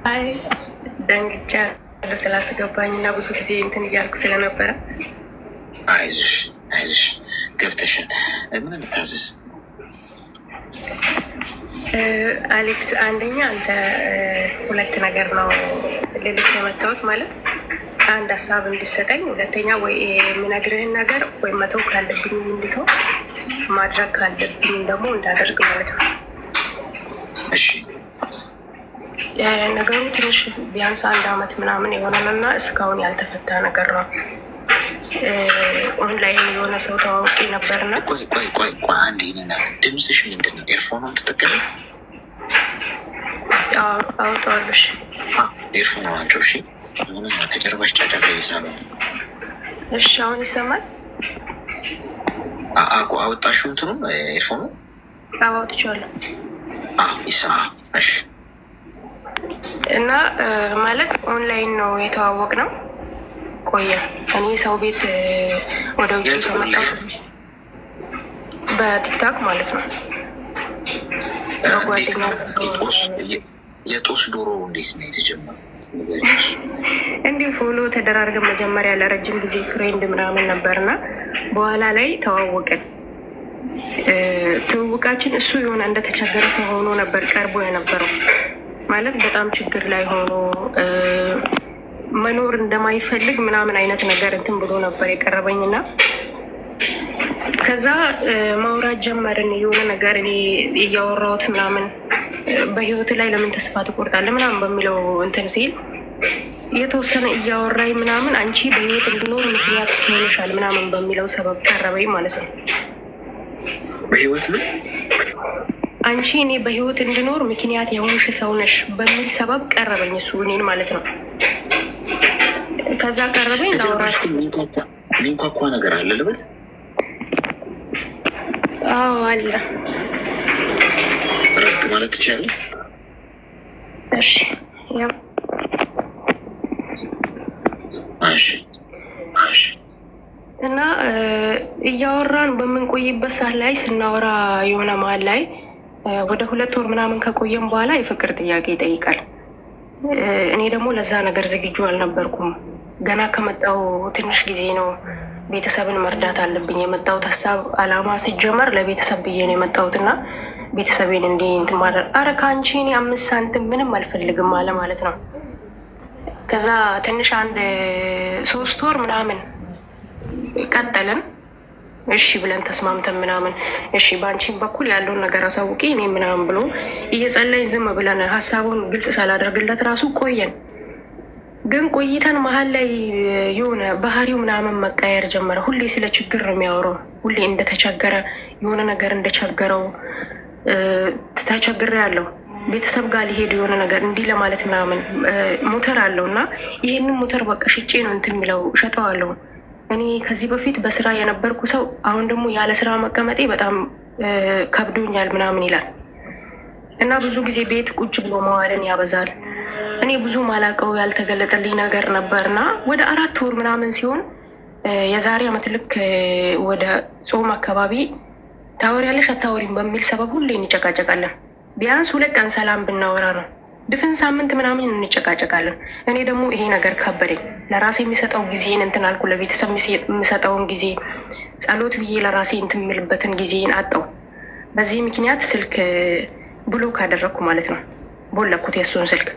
አይ ደንግጫለሁ ስላስገባኝ እና ብዙ ጊዜ እንትን እያልኩ ስለነበረ። አይዞሽ አይዞሽ ገብተሻል። ምን እንታዘዝ? አሌክስ፣ አንደኛ አንተ ሁለት ነገር ነው ልልክ የመታወት ማለት አንድ ሀሳብ እንዲሰጠኝ፣ ሁለተኛ ወይ የምነግርህን ነገር ወይ መተው ካለብኝ እንድተው፣ ማድረግ ካለብኝ ደግሞ እንዳደርግ ማለት ነው። እሺ። ነገሩ ትንሽ ቢያንስ 1 አመት ምናምን የሆነና እስካሁን ያልተፈታ ነገር ነው። ኦንላይን የሆነ ሰው ተዋውቂ ነበርና። ቆይ አንድ ይህንናት ድምፅሽ ምንድን ነው? ኤርፎን ትጠቀሚ? አውጣዋለሽ። ኤርፎን አንቺ። እሺ፣ ከጀርባሽ ጫጫታ ይሳሉ። እሺ፣ አሁን ይሰማል? አወጣሽው እንትኑ ኤርፎኑ? አውጥቼዋለሁ። ይሰማል። እሺ። እና ማለት ኦንላይን ነው የተዋወቅ ነው። ቆየ እኔ ሰው ቤት ወደ ውጭ ከመጣሁ በቲክታክ ማለት ነው። የጦስ ዶሮ እንዴት ነው የተጀመረው? እንዲህ ፎሎ ተደራርገን መጀመሪያ ለረጅም ጊዜ ፍሬንድ ምናምን ነበርና በኋላ ላይ ተዋወቅን። ትውውቃችን እሱ የሆነ እንደተቸገረ ሰው ሆኖ ነበር ቀርቦ የነበረው። ማለት በጣም ችግር ላይ ሆኖ መኖር እንደማይፈልግ ምናምን አይነት ነገር እንትን ብሎ ነበር የቀረበኝና ከዛ ማውራት ጀመርን። የሆነ ነገር እኔ እያወራሁት ምናምን በህይወት ላይ ለምን ተስፋ ትቆርጣለህ ምናምን በሚለው እንትን ሲል የተወሰነ እያወራኝ ምናምን አንቺ በህይወት እንድኖር ምክንያት ሆነሻል ምናምን በሚለው ሰበብ ቀረበኝ ማለት ነው። በህይወት ምን አንቺ እኔ በህይወት እንድኖር ምክንያት የሆንሽ ሰው ነሽ በሚል ሰበብ ቀረበኝ እሱ እኔን ማለት ነው። ከዛ ቀረበኝ ላውራት። ሚንኳኳ ነገር አለ ልበል? አዎ አለ። ረቅ ማለት ትችላለች? እሺ ያው እሺ። እና እያወራን በምንቆይበት ሰዓት ላይ ስናወራ የሆነ መሀል ላይ ወደ 2 ወር ምናምን ከቆየም በኋላ የፍቅር ጥያቄ ይጠይቃል። እኔ ደግሞ ለዛ ነገር ዝግጁ አልነበርኩም። ገና ከመጣው ትንሽ ጊዜ ነው። ቤተሰብን መርዳት አለብኝ የመጣሁት ሀሳብ አላማ ሲጀመር ለቤተሰብ ብዬ ነው የመጣሁት እና ቤተሰቤን እንዲህ እንትን ማድረግ አረ ከአንቺ እኔ 5 ሳንቲም ምንም አልፈልግም አለ ማለት ነው። ከዛ ትንሽ አንድ 3 ወር ምናምን ቀጠልን። እሺ ብለን ተስማምተን ምናምን እሺ በአንቺን በኩል ያለውን ነገር አሳውቂ እኔ ምናምን ብሎ እየጸለይን ዝም ብለን ሀሳቡን ግልጽ ሳላደርግለት ራሱ ቆየን። ግን ቆይተን መሀል ላይ የሆነ ባህሪው ምናምን መቀየር ጀመረ። ሁሌ ስለ ችግር ነው የሚያወራው። ሁሌ እንደተቸገረ የሆነ ነገር እንደቸገረው ተቸግሬ ያለው ቤተሰብ ጋር ሊሄድ የሆነ ነገር እንዲህ ለማለት ምናምን ሞተር አለው እና ይሄንን ሞተር በቃ ሽጬ ነው እንትን የሚለው እሸጠዋለሁ። እኔ ከዚህ በፊት በስራ የነበርኩ ሰው አሁን ደግሞ ያለ ስራ መቀመጤ በጣም ከብዶኛል ምናምን ይላል እና ብዙ ጊዜ ቤት ቁጭ ብሎ መዋልን ያበዛል። እኔ ብዙ ማላውቀው ያልተገለጠልኝ ነገር ነበርና ወደ 4 ወር ምናምን ሲሆን የዛሬ አመት ልክ ወደ ጾም አካባቢ ታወሪያለሽ አታወሪም በሚል ሰበብ ሁሌ እንጨቃጨቃለን። ቢያንስ 2 ቀን ሰላም ብናወራ ነው ድፍን ሳምንት ምናምን እንጨቃጨቃለን። እኔ ደግሞ ይሄ ነገር ከበደኝ። ለራሴ የሚሰጠው ጊዜን እንትን አልኩ። ለቤተሰብ የሚሰጠውን ጊዜ ጸሎት ብዬ ለራሴ እንትን የምልበትን ጊዜን አጣው። በዚህ ምክንያት ስልክ ብሎክ አደረግኩ ማለት ነው። ቦለኩት የእሱን ስልክ።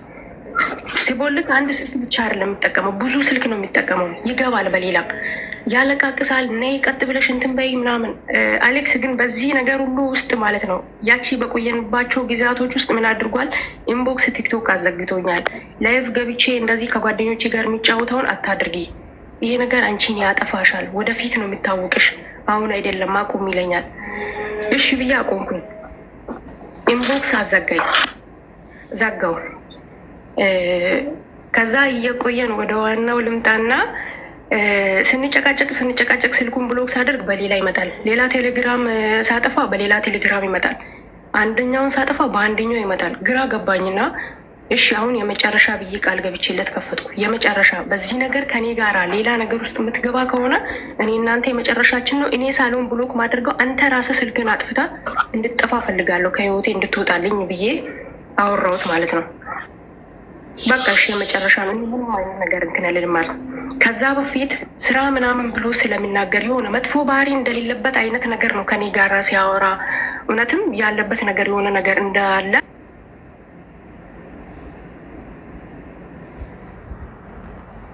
ሲቦልክ አንድ ስልክ ብቻ አይደለም የሚጠቀመው፣ ብዙ ስልክ ነው የሚጠቀመው። ይገባል በሌላ ያለቃቅሳል። ነይ ቀጥ ብለሽ እንትን በይ ምናምን። አሌክስ ግን በዚህ ነገር ሁሉ ውስጥ ማለት ነው ያቺ በቆየንባቸው ጊዜያቶች ውስጥ ምን አድርጓል? ኢንቦክስ ቲክቶክ አዘግቶኛል። ላይቭ ገብቼ እንደዚህ ከጓደኞቼ ጋር የሚጫወተውን አታድርጊ፣ ይሄ ነገር አንቺን ያጠፋሻል፣ ወደፊት ነው የሚታወቅሽ፣ አሁን አይደለም አቁም ይለኛል። እሺ ብዬ አቆምኩኝ። ኢንቦክስ አዘጋኝ፣ ዘጋው። ከዛ እየቆየን ወደ ዋናው ልምጣና ስንጨቃጨቅ ስልኩን ብሎክ ሳደርግ በሌላ ይመጣል። ሌላ ቴሌግራም ሳጠፋ በሌላ ቴሌግራም ይመጣል። አንደኛውን ሳጠፋ በአንደኛው ይመጣል። ግራ ገባኝና እሺ አሁን የመጨረሻ ብዬ ቃል ገብቼለት ከፈትኩ። የመጨረሻ በዚህ ነገር ከኔ ጋራ ሌላ ነገር ውስጥ የምትገባ ከሆነ እኔ እናንተ የመጨረሻችን ነው። እኔ ሳልሆን ብሎክ ማድረገው አንተ ራስህ ስልክን አጥፍታ እንድትጠፋ ፈልጋለሁ፣ ከህይወቴ እንድትወጣልኝ ብዬ አወራሁት ማለት ነው። በቃ እሺ የመጨረሻ ነው። ምንም አይነት ነገር እንትን ያለን ማለት ከዛ በፊት ስራ ምናምን ብሎ ስለሚናገር የሆነ መጥፎ ባህሪ እንደሌለበት አይነት ነገር ነው ከኔ ጋር ሲያወራ። እውነትም ያለበት ነገር የሆነ ነገር እንዳለ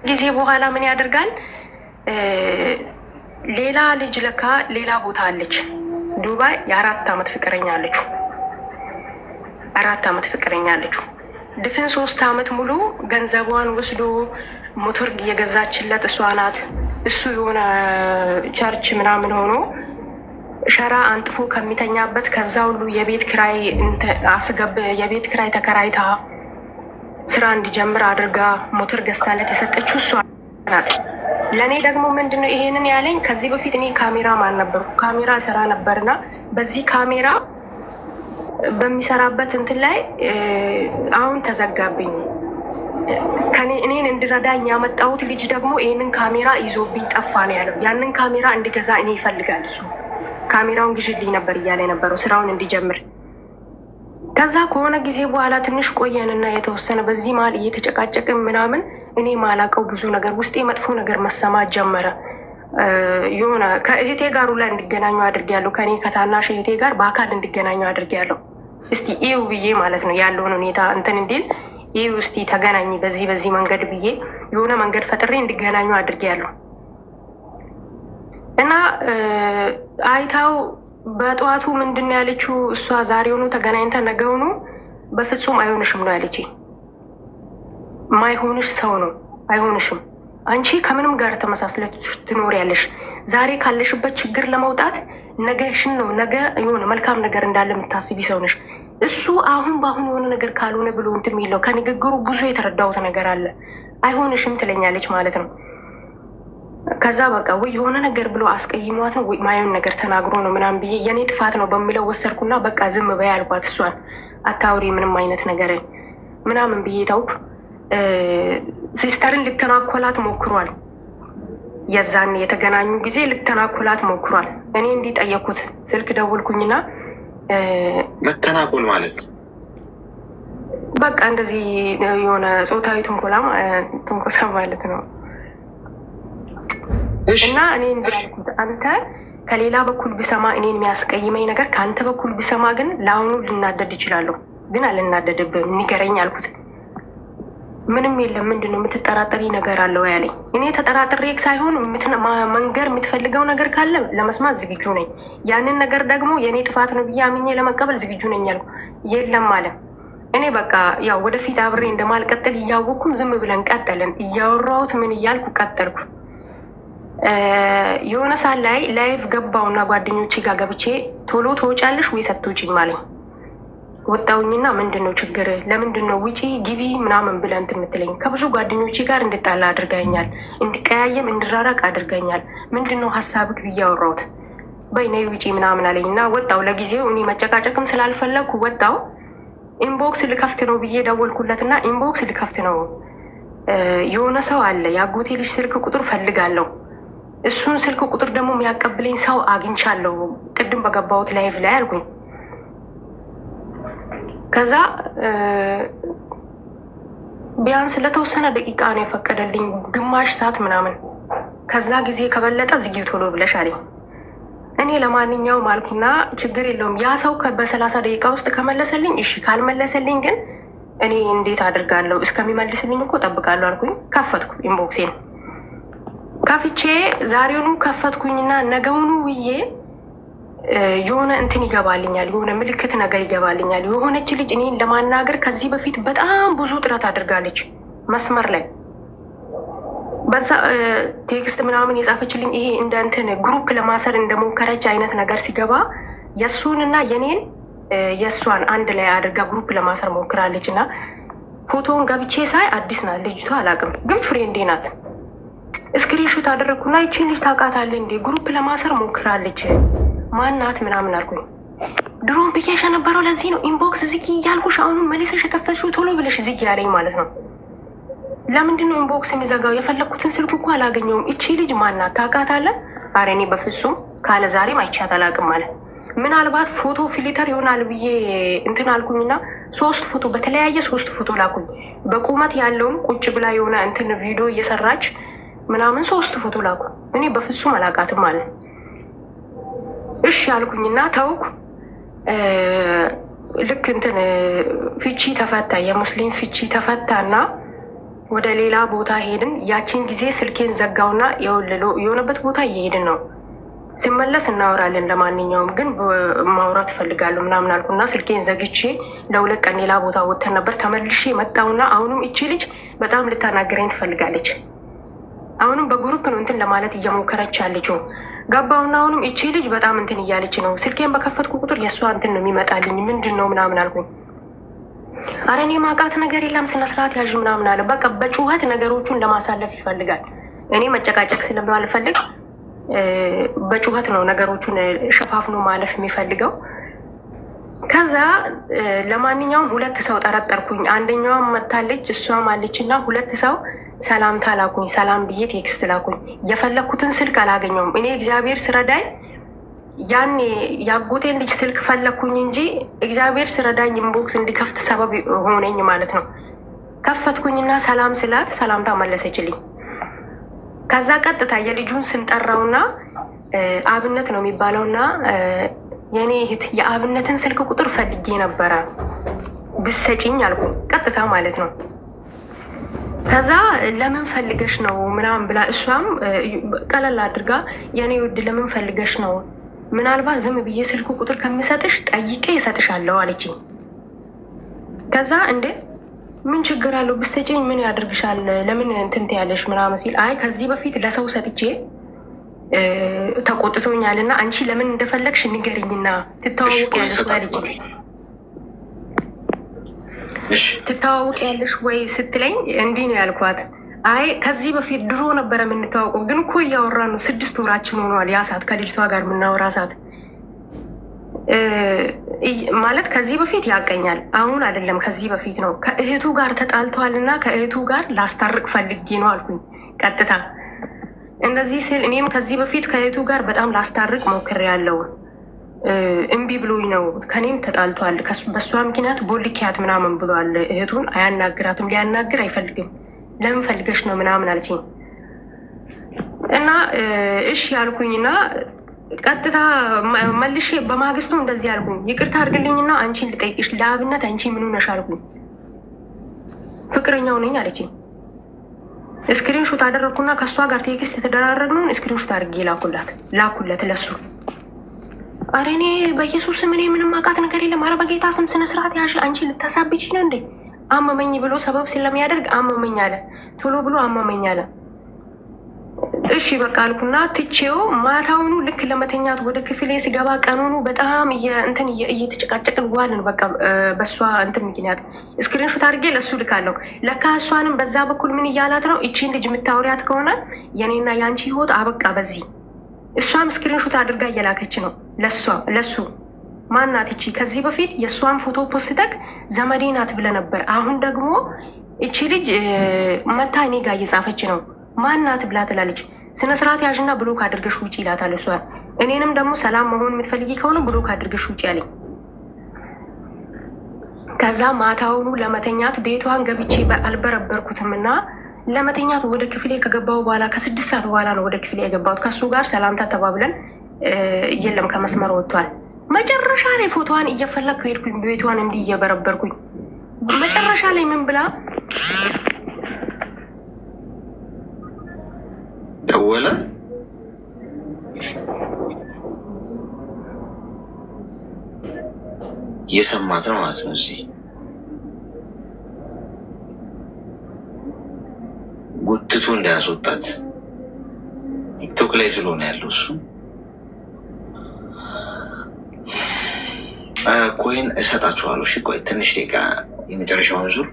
ጊዜ በኋላ ምን ያደርጋል? ሌላ ልጅ ለካ ሌላ ቦታ አለች ዱባይ። የ4 ዓመት ፍቅረኛ አለችው። 4 ዓመት ፍቅረኛ አለችው። ድፍን 3 ዓመት ሙሉ ገንዘቧን ወስዶ ሞተር የገዛችለት እሷ ናት። እሱ የሆነ ቸርች ምናምን ሆኖ ሸራ አንጥፎ ከሚተኛበት ከዛ ሁሉ የቤት ኪራይ የቤት ኪራይ ተከራይታ ስራ እንዲጀምር አድርጋ ሞተር ገዝታለት የሰጠችው እሷ ናት። ለእኔ ደግሞ ምንድነው ይሄንን ያለኝ? ከዚህ በፊት እኔ ካሜራ ማን ነበርኩ፣ ካሜራ ስራ ነበርና በዚህ ካሜራ በሚሰራበት እንትን ላይ አሁን ተዘጋብኝ። እኔን እንድረዳኝ ያመጣሁት ልጅ ደግሞ ይህንን ካሜራ ይዞብኝ ጠፋ ነው ያለው። ያንን ካሜራ እንድገዛ እኔ ይፈልጋል እሱ። ካሜራውን ግዥልኝ ነበር እያለ የነበረው ስራውን እንዲጀምር። ከዛ ከሆነ ጊዜ በኋላ ትንሽ ቆየንና የተወሰነ በዚህ መሀል እየተጨቃጨቅን ምናምን እኔ ማላቀው ብዙ ነገር ውስጤ መጥፎ ነገር መሰማት ጀመረ። የሆነ ከእህቴ ጋር ሁላ እንዲገናኙ አድርጌያለሁ። ከኔ ከታናሽ እህቴ ጋር በአካል እንዲገናኙ አድርጌያለሁ። እስቲ ይው ብዬ ማለት ነው ያለውን ሁኔታ እንትን እንዲል ይው እስቲ ተገናኝ በዚህ መንገድ ብዬ የሆነ መንገድ ፈጥሬ እንዲገናኙ አድርጌያለሁ። እና አይታው በጠዋቱ ምንድን ነው ያለችው እሷ? ዛሬውኑ ተገናኝተን ነገውኑ በፍጹም አይሆንሽም ነው ያለች። ማይሆንሽ ሰው ነው አይሆንሽም። አንቺ ከምንም ጋር ተመሳስለሽ ትኖሪያለሽ። ዛሬ ካለሽበት ችግር ለመውጣት ነገሽን ነው ነገ የሆነ መልካም ነገር እንዳለ የምታስቢ ሰው ነሽ። እሱ አሁን በአሁን የሆነ ነገር ካልሆነ ብሎ እንትን የሚለው ከንግግሩ ብዙ የተረዳሁት ነገር አለ። አይሆንሽም ትለኛለች ማለት ነው። ከዛ በቃ ወይ የሆነ ነገር ብሎ አስቀይሟት ነው ወይ ማየውን ነገር ተናግሮ ነው ምናምን ብዬ የኔ ጥፋት ነው በሚለው ወሰድኩና በቃ ዝም በይ አልኳት። እሷን አታውሪ ምንም አይነት ነገር ምናምን ብዬ ታውኩ። ሲስተርን ልተናኮላት ሞክሯል። የዛን የተገናኙ ጊዜ ልተናኮላት ሞክሯል። እኔ እንዲጠየኩት ስልክ ደውልኩኝና መተናኮል ማለት በቃ እንደዚህ የሆነ ጾታዊ ትንኮሳ ማለት ነው። እና እኔ እንዳልኩት አንተ ከሌላ በኩል ብሰማ እኔን የሚያስቀይመኝ ነገር ከአንተ በኩል ብሰማ ግን ለአሁኑ ልናደድ ይችላለሁ፣ ግን አልናደድብህም ንገረኝ አልኩት። ምንም የለም ምንድን ነው የምትጠራጠሪ ነገር አለው ያለኝ። እኔ ተጠራጥሬ ሳይሆን መንገር የምትፈልገው ነገር ካለ ለመስማት ዝግጁ ነኝ። ያንን ነገር ደግሞ የእኔ ጥፋት ነው ብዬ አምኜ ለመቀበል ዝግጁ ነኝ አልኩ። የለም አለ። እኔ በቃ ያው ወደፊት አብሬ እንደማልቀጥል እያወቅኩም ዝም ብለን ቀጠልን። እያወራሁት ምን እያልኩ ቀጠልኩ። የሆነ ሰዓት ላይ ላይቭ ገባውና ጓደኞቼ ጋር ገብቼ ቶሎ ትወጫለሽ ወይ ሰጥቶችኝ ማለኝ። ወጣውኝና ምንድን ነው ችግር? ለምንድን ነው ውጪ ግቢ ምናምን ብለህ እንትን የምትለኝ? ከብዙ ጓደኞቼ ጋር እንድጣላ አድርጋኛል፣ እንድቀያየም እንድራራቅ አድርጋኛል። ምንድን ነው ሀሳብክ ብዬ አወራሁት። በይነይ ውጪ ምናምን አለኝ እና ወጣው። ለጊዜው እኔ መጨቃጨቅም ስላልፈለግኩ ወጣው። ኢንቦክስ ልከፍት ነው ብዬ ደወልኩለትና ኢንቦክስ ልከፍት ነው የሆነ ሰው አለ የአጎቴ ልጅ ስልክ ቁጥር ፈልጋለሁ፣ እሱን ስልክ ቁጥር ደግሞ የሚያቀብለኝ ሰው አግኝቻለሁ ቅድም በገባሁት ላይቭ ላይ አልኩኝ። ከዛ ቢያንስ ለተወሰነ ደቂቃ ነው የፈቀደልኝ፣ ግማሽ ሰዓት ምናምን። ከዛ ጊዜ ከበለጠ ዝጊው ቶሎ ብለሽ አለኝ። እኔ ለማንኛውም አልኩና ችግር የለውም ያ ሰው በ30 ደቂቃ ውስጥ ከመለሰልኝ እሺ፣ ካልመለሰልኝ ግን እኔ እንዴት አድርጋለሁ? እስከሚመልስልኝ እኮ ጠብቃለሁ አልኩኝ። ከፈትኩ ኢንቦክሴን ከፍቼ ዛሬውኑ ከፈትኩኝና ነገውኑ ውዬ የሆነ እንትን ይገባልኛል፣ የሆነ ምልክት ነገር ይገባልኛል። የሆነች ልጅ እኔን ለማናገር ከዚህ በፊት በጣም ብዙ ጥረት አድርጋለች። መስመር ላይ በዛ ቴክስት ምናምን የጻፈችልኝ ይሄ እንደ እንትን ግሩፕ ለማሰር እንደሞከረች አይነት ነገር ሲገባ የእሱንና የኔን የእሷን አንድ ላይ አድርጋ ግሩፕ ለማሰር ሞክራለች። እና ፎቶውን ገብቼ ሳይ አዲስ ናት ልጅቷ፣ አላውቅም ግን ፍሬንዴ ናት። ስክሪንሾት አደረግኩና ይቺን ልጅ ታውቃታለህ እንዴ? ግሩፕ ለማሰር ሞክራለች ማናት ምናምን አልኩኝ። ድሮም ብዬሽ የነበረው ለዚህ ነው ኢንቦክስ ዝጊ እያልኩሽ አሁንም መልሰሽ የከፈትሽው ቶሎ ብለሽ ዝጊ ያለኝ ማለት ነው። ለምንድን ነው ኢንቦክስ የሚዘጋው? የፈለግኩትን ስልክ እኮ አላገኘውም። እቺ ልጅ ማናት ታውቃታለህ? ኧረ እኔ በፍጹም ካለ ዛሬም አይቻት አላውቅም ማለት ምናልባት ፎቶ ፊልተር ይሆናል ብዬ እንትን አልኩኝና 3 ፎቶ በተለያየ 3 ፎቶ ላኩኝ። በቁመት ያለውን ቁጭ ብላ የሆነ እንትን ቪዲዮ እየሰራች ምናምን 3 ፎቶ ላኩ። እኔ በፍጹም አላውቃትም ማለት እሺ ያልኩኝና ተውኩ። ልክ እንትን ፍቺ ተፈታ፣ የሙስሊም ፍቺ ተፈታና ወደ ሌላ ቦታ ሄድን። ያቺን ጊዜ ስልኬን ዘጋውና የሆነበት ቦታ እየሄድን ነው። ሲመለስ እናወራለን፣ ለማንኛውም ግን ማውራት እፈልጋለሁ ምናምን አልኩና ስልኬን ዘግቼ ለ2 ቀን ሌላ ቦታ ወጥተን ነበር። ተመልሼ መጣውና አሁንም እቺ ልጅ በጣም ልታናገረኝ ትፈልጋለች። አሁንም በግሩፕ ነው እንትን ለማለት እየሞከረች ያለችው። ገባውና አሁንም እቺ ልጅ በጣም እንትን እያለች ነው። ስልኬን በከፈትኩ ቁጥር የእሷ እንትን ነው የሚመጣልኝ። ምንድን ነው ምናምን አልኩኝ። አረ እኔ ማውቃት ነገር የለም ስነ ስርዓት ያዥ ምናምን አለ። በቃ በጩኸት ነገሮቹን ለማሳለፍ ይፈልጋል። እኔ መጨቃጨቅ ስለማልፈልግ በጩኸት ነው ነገሮቹን ሸፋፍኖ ማለፍ የሚፈልገው። ከዛ ለማንኛውም 2 ሰው ጠረጠርኩኝ። አንደኛዋም መታለች እሷም አለች እና 2 ሰው ሰላምታ ላኩኝ። ሰላም ብዬ ቴክስት ላኩኝ። የፈለግኩትን ስልክ አላገኘውም። እኔ እግዚአብሔር ስረዳኝ ያኔ ያጎቴን ልጅ ስልክ ፈለግኩኝ እንጂ እግዚአብሔር ስረዳኝ ኢንቦክስ እንዲከፍት ሰበብ ሆነኝ ማለት ነው። ከፈትኩኝና ሰላም ስላት ሰላምታ መለሰችልኝ። ከዛ ቀጥታ የልጁን ስም ጠራውና አብነት ነው የሚባለውና የኔ እህት የአብነትን ስልክ ቁጥር ፈልጌ ነበረ ብሰጪኝ አልኩኝ። ቀጥታ ማለት ነው። ከዛ ለምን ፈልገሽ ነው ምናምን ብላ እሷም ቀለል አድርጋ የኔ ውድ ለምን ፈልገሽ ነው? ምናልባት ዝም ብዬ ስልክ ቁጥር ከምሰጥሽ ጠይቄ እሰጥሻለሁ አለችኝ። ከዛ እንዴ ምን ችግር አለው ብትሰጪኝ ምን ያደርግሻል? ለምን እንትን ትያለሽ ምናምን ሲል አይ ከዚህ በፊት ለሰው ሰጥቼ ተቆጥቶኛል እና አንቺ ለምን እንደፈለግሽ ንገሪኝና ትተዋወቅ ያለሽ ወይ ስትለኝ እንዲህ ነው ያልኳት። አይ ከዚህ በፊት ድሮ ነበረ የምንተዋወቀው፣ ግን እኮ እያወራ ነው 6 ወራችን ሆኗል። ያ ሰዓት ከልጅቷ ጋር የምናወራ ሰዓት ማለት ከዚህ በፊት ያቀኛል። አሁን አይደለም ከዚህ በፊት ነው። ከእህቱ ጋር ተጣልተዋል እና ከእህቱ ጋር ላስታርቅ ፈልጌ ነው አልኩኝ ቀጥታ። እንደዚህ ስል እኔም ከዚህ በፊት ከእህቱ ጋር በጣም ላስታርቅ ሞክሬያለሁ። እምቢ ብሎኝ ነው። ከኔም ተጣልቷል። በሷ ምክንያት ቦልኪያት ምናምን ብሏል። እህቱን አያናግራትም፣ ሊያናግር አይፈልግም። ለምን ፈልገሽ ነው ምናምን አለችኝ እና እሺ ያልኩኝና ቀጥታ መልሼ በማግስቱ እንደዚህ ያልኩኝ፣ ይቅርታ አድርግልኝና አንቺን ልጠይቅሽ ለአብነት አንቺ ምን ሆነሽ አልኩኝ። ፍቅረኛው ነኝ አለችኝ። ስክሪንሾት አደረግኩና ከእሷ ጋር ቴክስት የተደራረግነውን ስክሪንሾት አድርጌ ላኩለት ለሱ። አረ እኔ በኢየሱስ ስም እኔ ምንም አውቃት ነገር የለም። አረ በጌታ ስም ስነ ስርዓት ያዥ። አንቺ ልታሳብጪ ነው እንዴ? አመመኝ ብሎ ሰበብ ስለሚያደርግ አመመኝ አለ። ቶሎ ብሎ አመመኝ አለ። እሺ በቃ አልኩና ትቼው ማታውኑ ልክ ለመተኛት ወደ ክፍሌ ስገባ ቀኑኑ በጣም እንትን እየተጨቃጨቅን ዋልን። በቃ በእሷ እንትን ምክንያት ስክሪንሾት አድርጌ ለእሱ ልካለሁ። ለካ እሷንም በዛ በኩል ምን እያላት ነው? እቺን ልጅ የምታወሪያት ከሆነ የኔና የአንቺ ህይወት አበቃ በዚህ። እሷም ስክሪንሾት አድርጋ እየላከች ነው ለሱ። ማናት እቺ? ከዚህ በፊት የእሷን ፎቶ ፖስተክ ዘመዴ ናት ብለ ነበር። አሁን ደግሞ እቺ ልጅ መታ እኔ ጋር እየጻፈች ነው። ማናት ብላ ትላለች። ስነ ስርዓት ያዥና ብሎክ አድርገሽ ውጪ ይላታል እሷ። እኔንም ደግሞ ሰላም መሆን የምትፈልጊ ከሆነ ብሎክ አድርገሽ ውጪ አለኝ። ከዛ ማታውኑ ለመተኛት ቤቷን ገብቼ አልበረበርኩትም እና ለመተኛት ወደ ክፍሌ ከገባው በኋላ ከ6 ሰዓት በኋላ ነው ወደ ክፍሌ የገባሁት። ከሱ ጋር ሰላምታ ተባብለን የለም ከመስመር ወጥቷል። መጨረሻ ላይ ፎቶዋን እየፈለግኩ ሄድኩኝ። ቤቷን እንዲህ እየበረበርኩኝ መጨረሻ ላይ ምን ብላ ደወለ። እየሰማት ነው ማለት ነው። እዚህ ጉትቱ እንዳያስወጣት ቲክቶክ ላይ ስለሆነ ያለው እሱ ኮይን እሰጣችኋለሁ። እሺ ቆይ ትንሽ ደቂቃ፣ የመጨረሻውን ዙር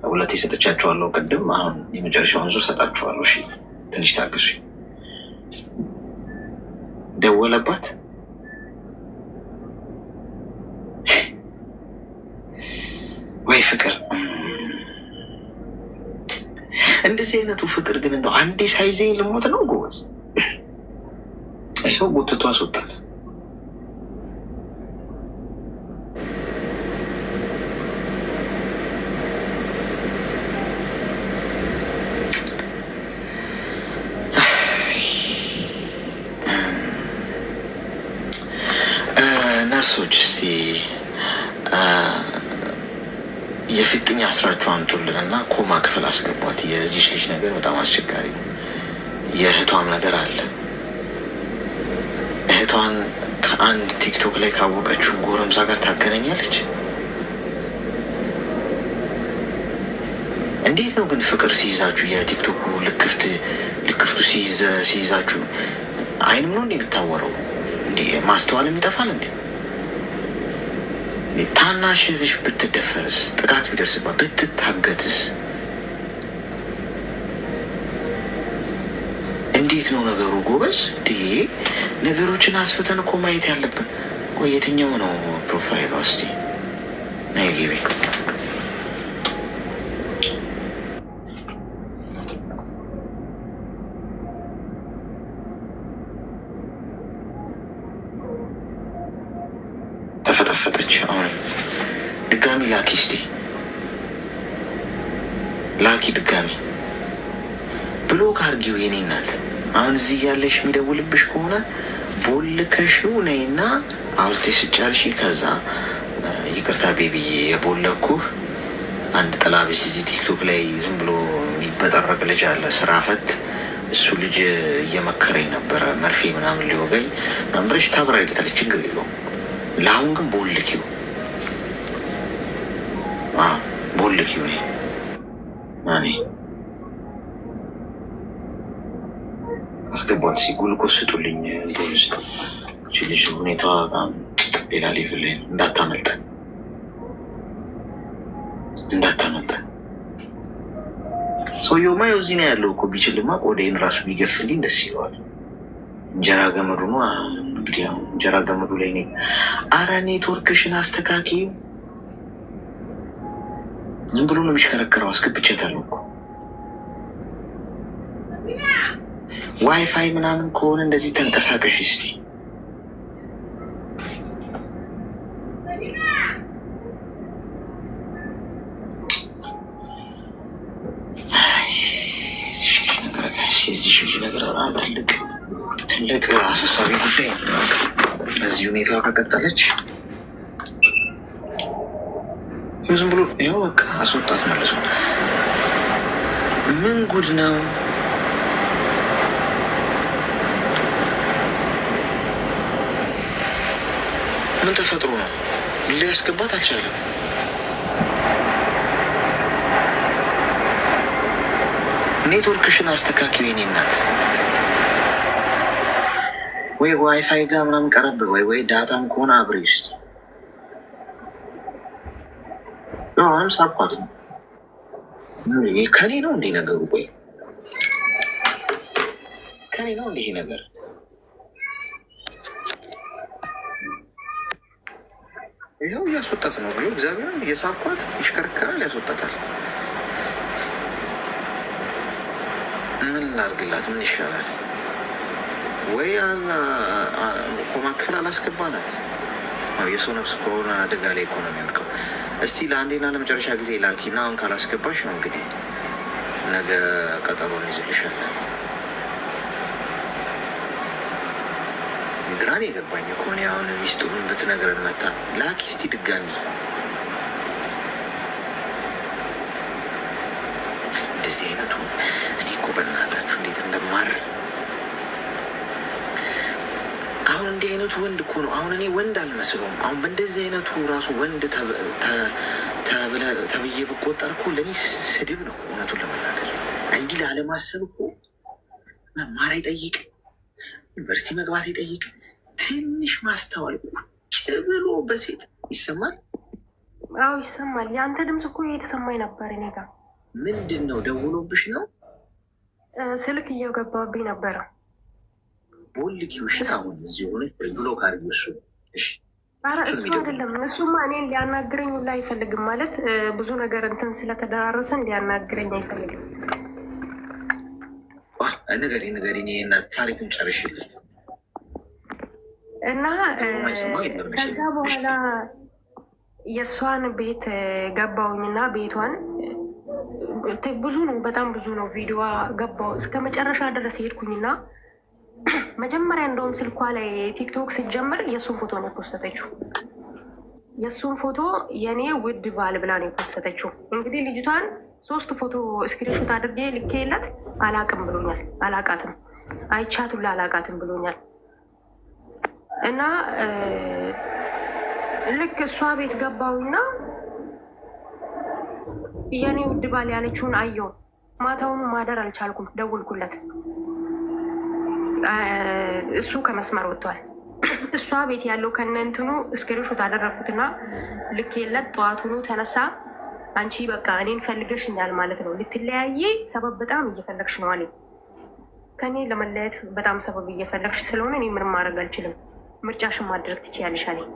2 ሰጥቻችኋለሁ ቅድም። አሁን የመጨረሻውን ዙር ሰጣችኋለሁ። እሺ ትንሽ ታገሱ። ደወለባት። ወይ ፍቅር! እንደዚህ አይነቱ ፍቅር ግን እንደው አንዴ ሳይዘኝ ልሞት ነው ጎበዝ። ይኸው ጉትቶ አስወጣት። የፊጥኝ አስራችሁ አምጡልን እና ኮማ ክፍል አስገቧት። የዚች ልጅ ነገር በጣም አስቸጋሪ ነው። የእህቷም ነገር አለ። እህቷን ከአንድ ቲክቶክ ላይ ካወቀችው ጎረምሳ ጋር ታገናኛለች። እንዴት ነው ግን ፍቅር ሲይዛችሁ የቲክቶኩ ልክፍቱ ሲይዛችሁ አይንም ነው እንዴ ብታወረው እንዴ? ማስተዋልም ይጠፋል እንዴ? ታናሽ እህትሽ ብትደፈርስ፣ ጥቃት ቢደርስባት ብትታገትስ? እንዴት ነው ነገሩ ጎበዝ? ነገሮችን አስፍተን እኮ ማየት ያለብን። ቆይ የትኛው ነው ፕሮፋይሉ? እስቲ ናይ ግቢ። ተፈጠፈጠች። አሁን ድጋሚ ላኪ፣ እስቲ ላኪ ድጋሚ። ብሎክ አርጊው የኔ እናት። አሁን እዚህ ያለሽ የሚደውልብሽ ከሆነ ቦልከሽው ነይና አውርቴ ስጫልሽ። ከዛ ይቅርታ ቤቢዬ የቦለኩህ አንድ ጥላቢስ እዚህ ቲክቶክ ላይ ዝም ብሎ የሚበጠረቅ ልጅ አለ፣ ስራ ፈት። እሱ ልጅ እየመከረኝ ነበረ መርፌ ምናምን ሊወጋኝ ምናምን ብለሽ ታብራ ይለታለች። ችግር የለውም። ለአሁን ግን ቦልኪው ቦልኪው ነ እኔ አስገቧት። ጉልኮስ ስጡልኝ። ፖሊስ ልጅ ሁኔታዋ በጣም ሌላ ሌቭል ላይ እንዳታመልጠን። ሰውየውማ ያው እዚህ ነው ያለው እኮ። ቢችልማ ቆዳዬን ራሱ ቢገፍልኝ ደስ ይለዋል። እንጀራ ገመዱ ነው እንግዲህ። እንጀራ ገመዱ ላይ ነ። አረ ኔትወርክሽን አስተካኪ። ዝም ብሎ ነው የሚሽከረከረው። አስገብቼታለሁ እኮ ዋይፋይ ምናምን ከሆነ እንደዚህ ተንቀሳቀሽ እስቲ። የዚህ ልጅ ነገር በጣም ትልቅ አሳሳቢ ጉዳይ ነው። በዚህ ሁኔታ ከቀጠለች ዝም ብሎ ይኸው በቃ አስወጣት ማለት ነው። ምን ጉድ ነው? ምን ተፈጥሮ ነው? ሊያስገባት አልቻለም። ኔትወርክሽን አስተካክዩ የኔ እናት። ወይ ዋይፋይ ጋር ምናምን ቀረብ ወይ ዳታም ከሆነ አብሬ ውስጥ አሁንም ሳኳት ነው። ከኔ ነው እንዲህ ነገሩ? ቆይ ከኔ ነው እንዲህ ነገር? ይኸው እያስወጣት ነው። ይኸው እግዚአብሔርን እየሳኳት ይሽከረከራል፣ ያስወጣታል። ምን ላድርግላት? ምን ይሻላል? ወይ ኮማ ክፍል አላስገባናት። የሰው ነፍስ ከሆነ አደጋ ላይ እኮ ነው የሚወድቀው። እስቲ ለአንዴና ለመጨረሻ ጊዜ ላኪና፣ አሁን ካላስገባሽ ነው እንግዲህ ነገ ቀጠሮ እንይዝልሻለን። ግራን የገባኝ እኮ እኔ አሁን ሚስጥሩን ብትነግረን መታ። ላኪ እስቲ ድጋሚ። እንደዚህ አይነቱ እኔ እኮ በእናታችሁ እንዴት እንደማር። አሁን እንዲህ አይነቱ ወንድ እኮ ነው። አሁን እኔ ወንድ አልመስለውም። አሁን በእንደዚህ አይነቱ ራሱ ወንድ ተብዬ ብቆጠር እኮ ለእኔ ስድብ ነው። እውነቱን ለመናገር እንዲህ ላለማሰብ እኮ መማር አይጠይቅ፣ ዩኒቨርሲቲ መግባት አይጠይቅ። ትንሽ ማስተዋል ቁጭ ብሎ በሴት ይሰማል። አዎ ይሰማል። የአንተ ድምፅ እኮ የተሰማኝ ነበር እኔ ጋር። ምንድን ነው? ደውሎብሽ ነው? ስልክ እየገባብኝ ነበረ። ቦልኪውሽ አሁን እዚህ ሆነ ብሎ ካርጊ እሱ እሱ አይደለም። እሱማ እኔን ሊያናግረኝ ሁላ አይፈልግም። ማለት ብዙ ነገር እንትን ስለተደራረሰን ሊያናግረኝ አይፈልግም። ንገሪ እና ታሪኩን ጨርሽልኝ። እና ከዛ በኋላ የእሷን ቤት ገባውኝና ቤቷን ብዙ ነው፣ በጣም ብዙ ነው። ቪዲዮዋ ገባው እስከ መጨረሻ ድረስ ሄድኩኝና መጀመሪያ እንደውም ስልኳ ላይ ቲክቶክ ስትጀምር የእሱን ፎቶ ነው የፖስተችው። የእሱን ፎቶ የኔ ውድ ባል ብላ ነው የፖስተችው። እንግዲህ ልጅቷን 3 ፎቶ ስክሪንሾት አድርጌ ልኬለት አላቅም ብሎኛል። አላቃትም አይቻቱላ አላቃትም ብሎኛል። እና ልክ እሷ ቤት ገባውና የኔ ውድ ባል ያለችውን አየው። ማታውኑ ማደር አልቻልኩም። ደውልኩለት፣ እሱ ከመስመር ወጥቷል። እሷ ቤት ያለው ከነንትኑ ስክሪንሾት አደረግኩትና ልኬለት ጠዋቱኑ ተነሳ። አንቺ በቃ እኔን ፈልገሽኛል ማለት ነው፣ ልትለያየ ሰበብ በጣም እየፈለግሽ ነው አለኝ። ከኔ ለመለየት በጣም ሰበብ እየፈለግሽ ስለሆነ እኔ ምንም ማድረግ አልችልም፣ ምርጫሽን ማድረግ ትችያለሽ አለኝ።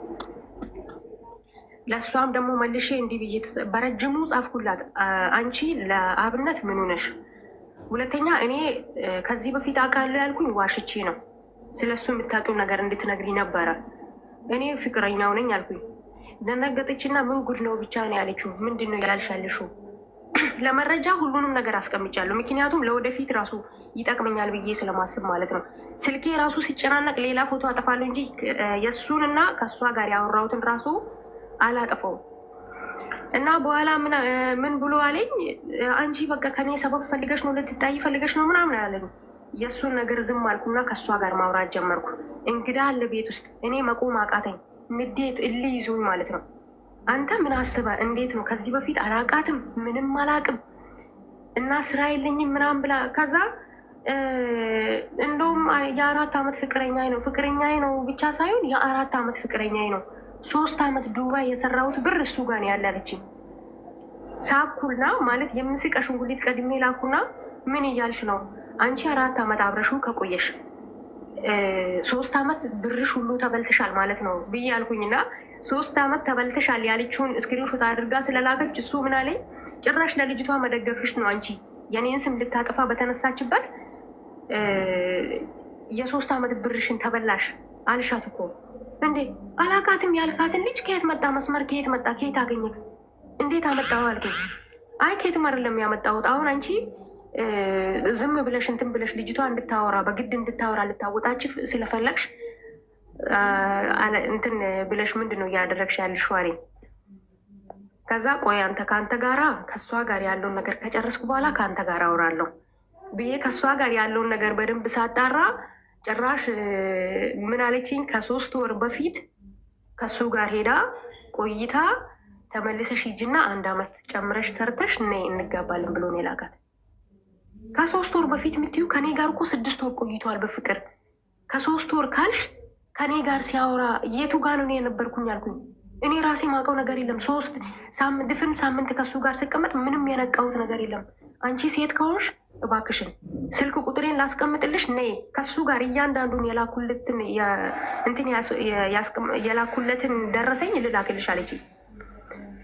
ለእሷም ደግሞ መልሼ እንዲህ ብዬ በረጅሙ ጻፍኩላት። አንቺ ለአብነት ምን ሆነሽ? ሁለተኛ እኔ ከዚህ በፊት አውቃለሁ ያልኩኝ ዋሽቼ ነው። ስለሱ የምታውቂው ነገር እንድትነግሪ ነበረ። እኔ ፍቅረኛው ነኝ አልኩኝ። ደነገጠችና ምን ጉድ ነው ብቻ ነው ያለችው። ምንድን ነው ያልሻለሽው? ለመረጃ ሁሉንም ነገር አስቀምጫለሁ። ምክንያቱም ለወደፊት ራሱ ይጠቅመኛል ብዬ ስለማስብ ማለት ነው። ስልኬ ራሱ ሲጨናነቅ ሌላ ፎቶ አጠፋለሁ እንጂ የእሱንና ከእሷ ጋር ያወራሁትን ራሱ አላጠፋውም። እና በኋላ ምን ብሎ አለኝ፣ አንቺ በቃ ከኔ ሰበብ ፈልገሽ ነው፣ ልትታይ ፈልገሽ ነው ምናምን አለኝ። የእሱን ነገር ዝም አልኩና ከእሷ ጋር ማውራት ጀመርኩ። እንግዳ አለ ቤት ውስጥ፣ እኔ መቆም አቃተኝ። ንዴት እልህ ይዞኝ ማለት ነው። አንተ ምን አስበህ እንዴት ነው? ከዚህ በፊት አላቃትም፣ ምንም አላቅም እና ስራ የለኝም ምናምን ብላ ከዛ እንደውም የ4 ዓመት ፍቅረኛዬ ነው ብቻ ሳይሆን የ4 ዓመት ፍቅረኛዬ ነው። 3 ዓመት ዱባይ የሰራሁት ብር እሱ ጋር ነው ያላለችኝ። ሳኩና ማለት የምስቅ አሻንጉሊት ቀድሜ ላኩና ምን እያልሽ ነው አንቺ? 4 ዓመት አብረሹ ከቆየሽ 3 ዓመት ብርሽ ሁሉ ተበልተሻል ማለት ነው ብዬ አልኩኝና 3 ዓመት ተበልተሻል ያለችውን ስክሪንሾት አድርጋ ስለላከች እሱ ምን አለኝ፣ ጭራሽ ለልጅቷ መደገፍሽ ነው አንቺ የኔን ስም ልታጠፋ በተነሳችበት የ3 ዓመት ብርሽን ተበላሽ አልሻት እኮ እንዴ። አላቃትም ያልካትን ልጅ ከየት መጣ? መስመር ከየት መጣ? ከየት አገኘት? እንዴት አመጣው አልኩኝ። አይ ከየትም አይደለም ያመጣሁት። አሁን አንቺ ዝም ብለሽ እንትን ብለሽ ልጅቷ እንድታወራ በግድ እንድታወራ ልታወጣች ስለፈለግሽ እንትን ብለሽ ምንድን ነው እያደረግሽ ያልሽ አለኝ። ከዛ ቆይ አንተ ከአንተ ጋራ ከእሷ ጋር ያለውን ነገር ከጨረስኩ በኋላ ከአንተ ጋር አውራለሁ ብዬ ከእሷ ጋር ያለውን ነገር በደንብ ሳጣራ ጭራሽ ምን አለችኝ? ከ3 ወር በፊት ከሱ ጋር ሄዳ ቆይታ ተመልሰሽ ሂጂና 1 ዓመት ጨምረሽ ሰርተሽ ነይ እንጋባለን ብሎ ነው የላካት። ከ3 ወር በፊት የምትይው ከኔ ጋር እኮ 6 ወር ቆይቷል በፍቅር። ከ3 ወር ካልሽ ከኔ ጋር ሲያወራ የቱ ጋር ነው የነበርኩኝ አልኩኝ። እኔ ራሴ ማውቀው ነገር የለም። 3 ድፍን ሳምንት ከሱ ጋር ስቀመጥ ምንም የነቃሁት ነገር የለም። አንቺ ሴት ከሆንሽ እባክሽን ስልክ ቁጥሬን ላስቀምጥልሽ ነይ ከሱ ጋር እያንዳንዱን የላኩለትን ደረሰኝ ልላክልሽ አለች።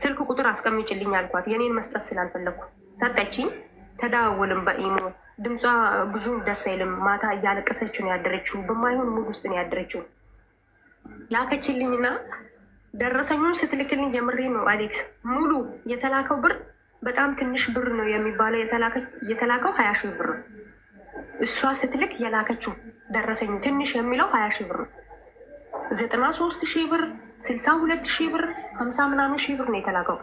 ስልክ ቁጥር አስቀምጭልኝ አልኳት። የኔን መስጠት ስላልፈለግኩ ሰጠችኝ። ተደዋወልን በኢሞ። ድምጿ ብዙ ደስ አይልም። ማታ እያለቀሰች ነው ያደረችው። በማይሆን ሙድ ውስጥ ነው ያደረችው። ላከችልኝና ደረሰኙን ስትልክልኝ የምሬ ነው አሌክስ፣ ሙሉ የተላከው ብር በጣም ትንሽ ብር ነው የሚባለው። የተላከው 20 ሺህ ብር ነው። እሷ ስትልክ የላከችው ደረሰኙ ትንሽ የሚለው 20 ሺህ ብር ነው። 93 ሺህ ብር፣ 62 ሺህ ብር፣ 50 ምናምን ሺህ ብር ነው የተላከው።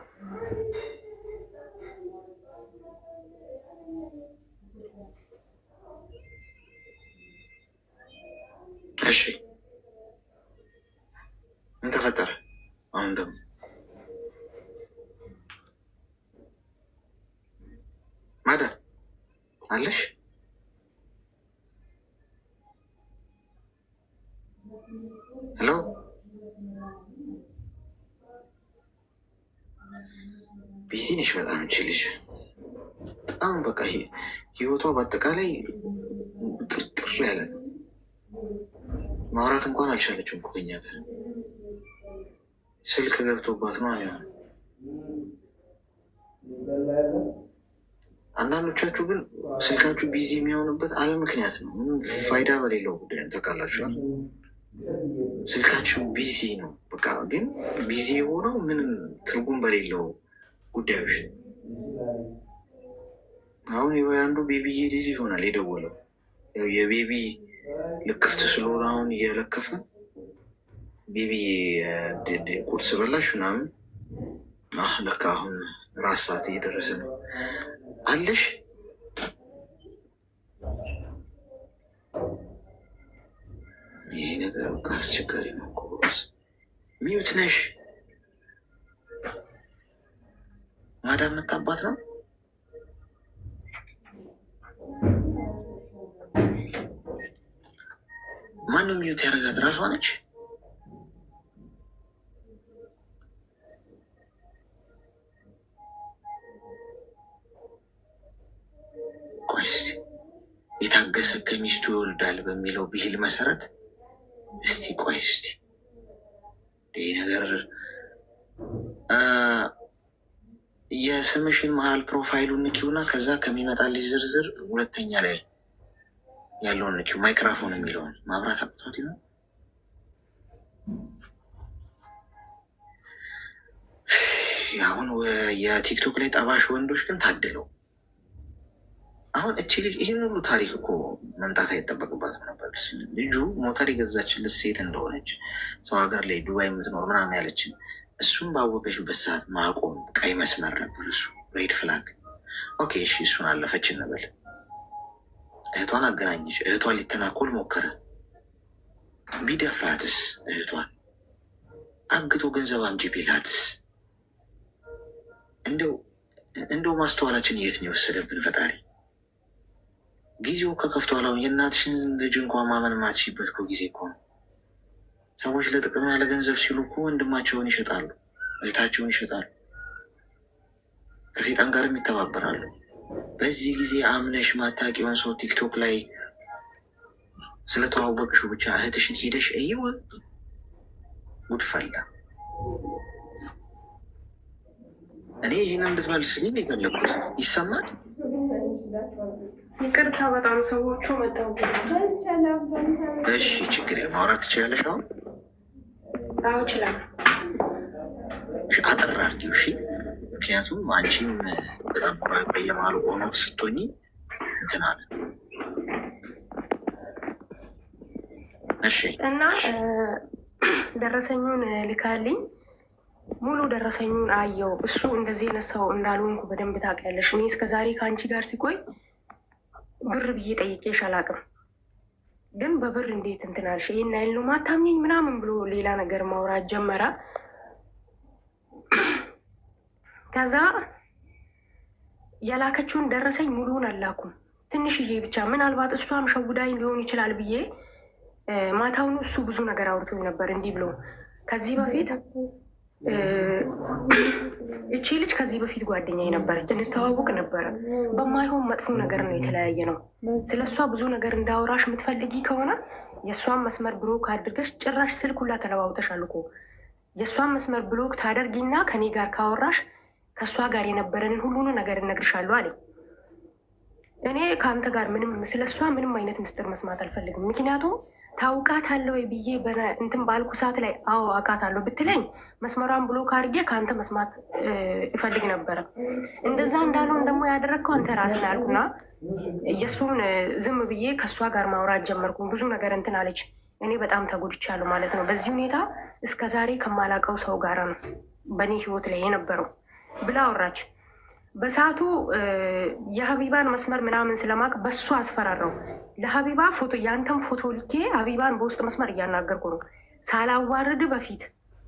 እሺ ምን ተፈጠረ አሁን ደግሞ? ማዳም አለሽ? ሄሎ ቢዚ ነሽ በጣም እንችልሽ። በጣም በቃ ህይወቷ በአጠቃላይ ጥርጥር ያለ ነው። ማውራት እንኳን አልቻለችም እኮ ከኛ ጋር። ስልክ ገብቶባት ነው አለ። አንዳንዶቻችሁ ግን ስልካችሁ ቢዚ የሚሆንበት አለ ምክንያት ነው። ምንም ፋይዳ በሌለው ጉዳይ ታውቃላችኋል። ስልካችሁ ቢዚ ነው በቃ። ግን ቢዚ የሆነው ምንም ትርጉም በሌለው ጉዳዮች። አሁን አንዱ ቤቢዬ ልጅ ይሆናል የደወለው። የቤቢ ልክፍት ስለሆነ አሁን እየለከፈ ቤቢ ቁርስ በላሽ ምናምን? ለካ አሁን ራስ ሰዓት እየደረሰ ነው አለሽ። ይሄ ነገር በቃ አስቸጋሪ ነው እኮ። ሚዩት ነሽ? ማዳም መታባት ነው። ማነው ሚዩት ያደረጋት? ራሷ ነች። ቆይ እስኪ የታገሰ ከሚስቱ ይወልዳል በሚለው ብሂል መሰረት እስቲ ቆይ እስቲ ይህ ነገር የስምሽን መሀል ፕሮፋይሉን ንኪውና ከዛ ከሚመጣልሽ ዝርዝር ሁለተኛ ላይ ያለውን ንኪው። ማይክራፎን የሚለውን ማብራት አቅቷት ይሆን? አሁን የቲክቶክ ላይ ጠባሽ ወንዶች ግን ታድለው። አሁን እቺ ልጅ ይህን ሁሉ ታሪክ እኮ መምጣት አይጠበቅባትም ነበር። ልጁ ሞተር የገዛችለት ሴት እንደሆነች ሰው ሀገር ላይ ዱባይ የምትኖር ምናምን ያለችን እሱም ባወቀችበት ሰዓት ማቆም ቀይ መስመር ነበር። እሱ ሬድ ፍላግ። ኦኬ እሺ፣ እሱን አለፈች እንበል። እህቷን አገናኘች። እህቷ ሊተናኮል ሞከረ። ቢደፍራትስ? እህቷን አግቶ ገንዘብ አምጪ ቢላትስ? እንደው ማስተዋላችን የት ነው የወሰደብን ፈጣሪ? ጊዜው ከከፍቷል። የእናትሽን ልጅ እንኳን ማመን ማትሽበት እኮ ጊዜ እኮ ነው። ሰዎች ለጥቅምና ለገንዘብ ሲሉ እኮ ወንድማቸውን ይሸጣሉ፣ እህታቸውን ይሸጣሉ፣ ከሴጣን ጋርም ይተባበራሉ። በዚህ ጊዜ አምነሽ ማታውቂውን ሰው ቲክቶክ ላይ ስለተዋወቅሽው ብቻ እህትሽን ሄደሽ እይው፣ ጉድፈላ። እኔ ይህን እንድትመልስልኝ የፈለኩት ይሰማል። ይቅርታ በጣም ሰዎቹ መጣው። እሺ ችግር ማውራት ትችላለሽ አሁን? አዎ ይችላል። አጠር አድርጊው እሺ። ምክንያቱም አንቺም በጣም በየመሀሉ ኦኖፍ ስትሆኚ እንትን አለ። እሺ እና ደረሰኙን ልካልኝ ሙሉ ደረሰኙን አየው። እሱ እንደዚህ አይነት ሰው እንዳልሆንኩ በደንብ ታውቂያለሽ። እኔ እስከዛሬ ከአንቺ ጋር ሲቆይ ብር ብዬ ጠይቄሽ አላውቅም። ግን በብር እንዴት እንትን አልሽ? ይህን ያህል ነው ማታምኘኝ ምናምን ብሎ ሌላ ነገር ማውራት ጀመረ። ከዛ የላከችውን ደረሰኝ ሙሉውን አላኩም፣ ትንሽዬ ብቻ። ምናልባት እሷም ሸውዳኝ ሊሆን ይችላል ብዬ ማታውኑ እሱ ብዙ ነገር አውርቶኝ ነበር እንዲህ ብሎ ከዚህ በፊት እቺ ልጅ ከዚህ በፊት ጓደኛዬ ነበረች፣ እንተዋወቅ ነበረ። በማይሆን መጥፎ ነገር ነው የተለያየ ነው። ስለ እሷ ብዙ ነገር እንዳወራሽ የምትፈልጊ ከሆነ የእሷን መስመር ብሎክ አድርገሽ፣ ጭራሽ ስልክ ሁላ ተለዋውጠሻል እኮ። የእሷን መስመር ብሎክ ታደርጊና ከኔ ጋር ካወራሽ ከእሷ ጋር የነበረንን ሁሉን ነገር እነግርሻለሁ አለኝ። እኔ ከአንተ ጋር ምንም ስለ እሷ ምንም አይነት ምስጢር መስማት አልፈልግም። ምክንያቱም ታውቃታለህ ወይ ብዬ እንትን ባልኩ ሰዓት ላይ አዎ አውቃታለሁ ብትለኝ መስመሯን ብሎክ አድርጌ ከአንተ መስማት ይፈልግ ነበረ። እንደዛ እንዳልሆን ደግሞ ያደረግከው አንተ ራስህ ላይ አልኩና የእሱን ዝም ብዬ ከእሷ ጋር ማውራት ጀመርኩ። ብዙ ነገር እንትን አለች። እኔ በጣም ተጎድቻለሁ ማለት ነው። በዚህ ሁኔታ እስከ ዛሬ ከማላውቀው ሰው ጋር ነው በእኔ ህይወት ላይ የነበረው ብላ አወራች። በሰዓቱ የሀቢባን መስመር ምናምን ስለማቅ በሱ አስፈራራው። ለሀቢባ ፎቶ የአንተን ፎቶ ልኬ ሀቢባን በውስጥ መስመር እያናገርኩ ነው። ሳላዋርድ በፊት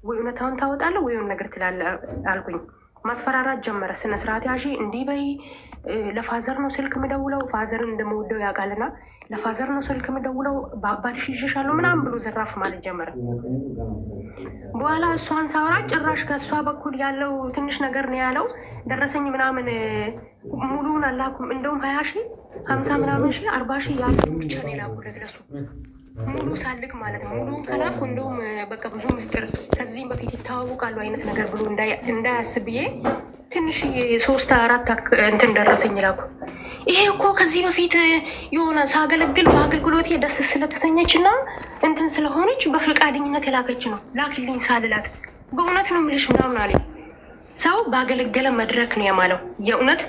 ወይ እውነታውን ታወጣለህ ወይ ነገር ትላለህ አልኩኝ። ማስፈራራት ጀመረ። ስነስርዓት ያዢ እንዲህ በይ፣ ለፋዘር ነው ስልክ ምደውለው፣ ፋዘርን እንደመወደው ያውቃልና ለፋዘር ነው ስልክ ምደውለው፣ በአባትሽ ይዤሻለሁ ምናምን ብሎ ዘራፍ ማለት ጀመረ። በኋላ እሷን ሳወራ ጭራሽ ከእሷ በኩል ያለው ትንሽ ነገር ነው ያለው። ደረሰኝ ምናምን ሙሉውን አላኩም። እንደውም 20 ሺህ 50 ምናምን ሺህ 40 ሺህ ያለ ብቻ ነው የላኩለት ለሱ ሙሉ ሳልክ ማለት ነው። ሙሉውን ከላኩ እንደውም በቃ ብዙ ምስጢር ከዚህም በፊት ይታወቃሉ አይነት ነገር ብሎ እንዳያስብ ብዬ ትንሽዬ 3-4 እንትን ደረሰኝ ላኩ። ይሄ እኮ ከዚህ በፊት የሆነ ሳገለግል በአገልግሎቴ ደስ ስለተሰኘች እና እንትን ስለሆነች በፈቃደኝነት የላከች ነው። ላክልኝ ሳልላት በእውነት ነው የምልሽ ምናምን አለኝ። ሰው ባገለገለ መድረክ ነው የማለው። የእውነት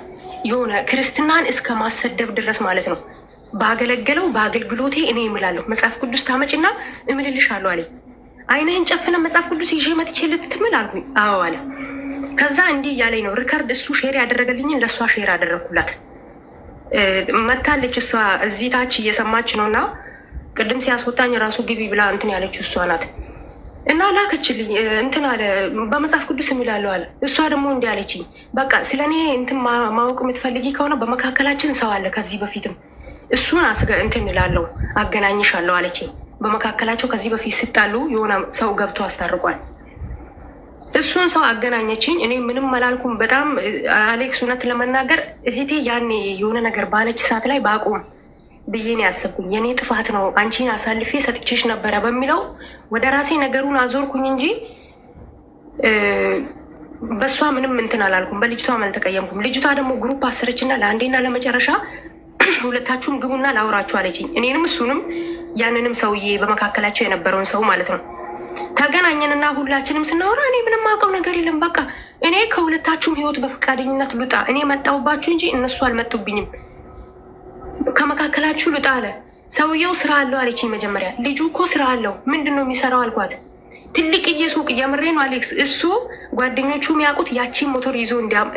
የሆነ ክርስትናን እስከ ማሰደብ ድረስ ማለት ነው። ባገለገለው በአገልግሎቴ እኔ እምላለሁ። መጽሐፍ ቅዱስ ታመጭና እምልልሻለሁ አለኝ። አይነህን ጨፍነ መጽሐፍ ቅዱስ ይዤ መጥቼ ልትምል አልኩኝ። አዎ አለ። ከዛ እንዲህ እያለኝ ነው ሪከርድ እሱ ሼር ያደረገልኝን ለእሷ ሼር አደረግኩላት። መታለች እሷ እዚህ ታች እየሰማች ነው እና ቅድም ሲያስወጣኝ ራሱ ግቢ ብላ እንትን ያለችው እሷ ናት። እና ላከችልኝ እንትን አለ በመጽሐፍ ቅዱስ የሚላለው አለ። እሷ ደግሞ እንዲህ አለችኝ፣ በቃ ስለ እኔ እንትን ማወቅ የምትፈልጊ ከሆነ በመካከላችን ሰው አለ ከዚህ በፊትም እሱን እንትን እላለሁ አገናኝሻለሁ አለችኝ። በመካከላቸው ከዚህ በፊት ሲጣሉ የሆነ ሰው ገብቶ አስታርቋል። እሱን ሰው አገናኘችኝ። እኔ ምንም አላልኩም። በጣም አሌክስ እውነት ለመናገር እህቴ ያኔ የሆነ ነገር ባለች ሰዓት ላይ ባቁም ብዬ ነው ያሰብኩኝ። የኔ ጥፋት ነው አንቺን አሳልፌ ሰጥቼሽ ነበረ በሚለው ወደ ራሴ ነገሩን አዞርኩኝ እንጂ በእሷ ምንም እንትን አላልኩም። በልጅቷም አልተቀየምኩም። ልጅቷ ደግሞ ግሩፕ አሰረችና ለአንዴና ለመጨረሻ ሁለታችሁም ግቡና ላውራችሁ አለችኝ። እኔንም እሱንም ያንንም ሰውዬ በመካከላቸው የነበረውን ሰው ማለት ነው። ተገናኘንና ሁላችንም ስናወራ እኔ ምንም አውቀው ነገር የለም። በቃ እኔ ከሁለታችሁም ህይወት በፈቃደኝነት ልውጣ። እኔ መጣሁባችሁ እንጂ እነሱ አልመጡብኝም። ከመካከላችሁ ልውጣ አለ። ሰውየው ስራ አለው አለችኝ። መጀመሪያ ልጁ እኮ ስራ አለው። ምንድን ነው የሚሰራው አልኳት። ትልቅዬ ሱቅ፣ የምሬ ነው አሌክስ። እሱ ጓደኞቹ የሚያውቁት ያቺን ሞተር ይዞ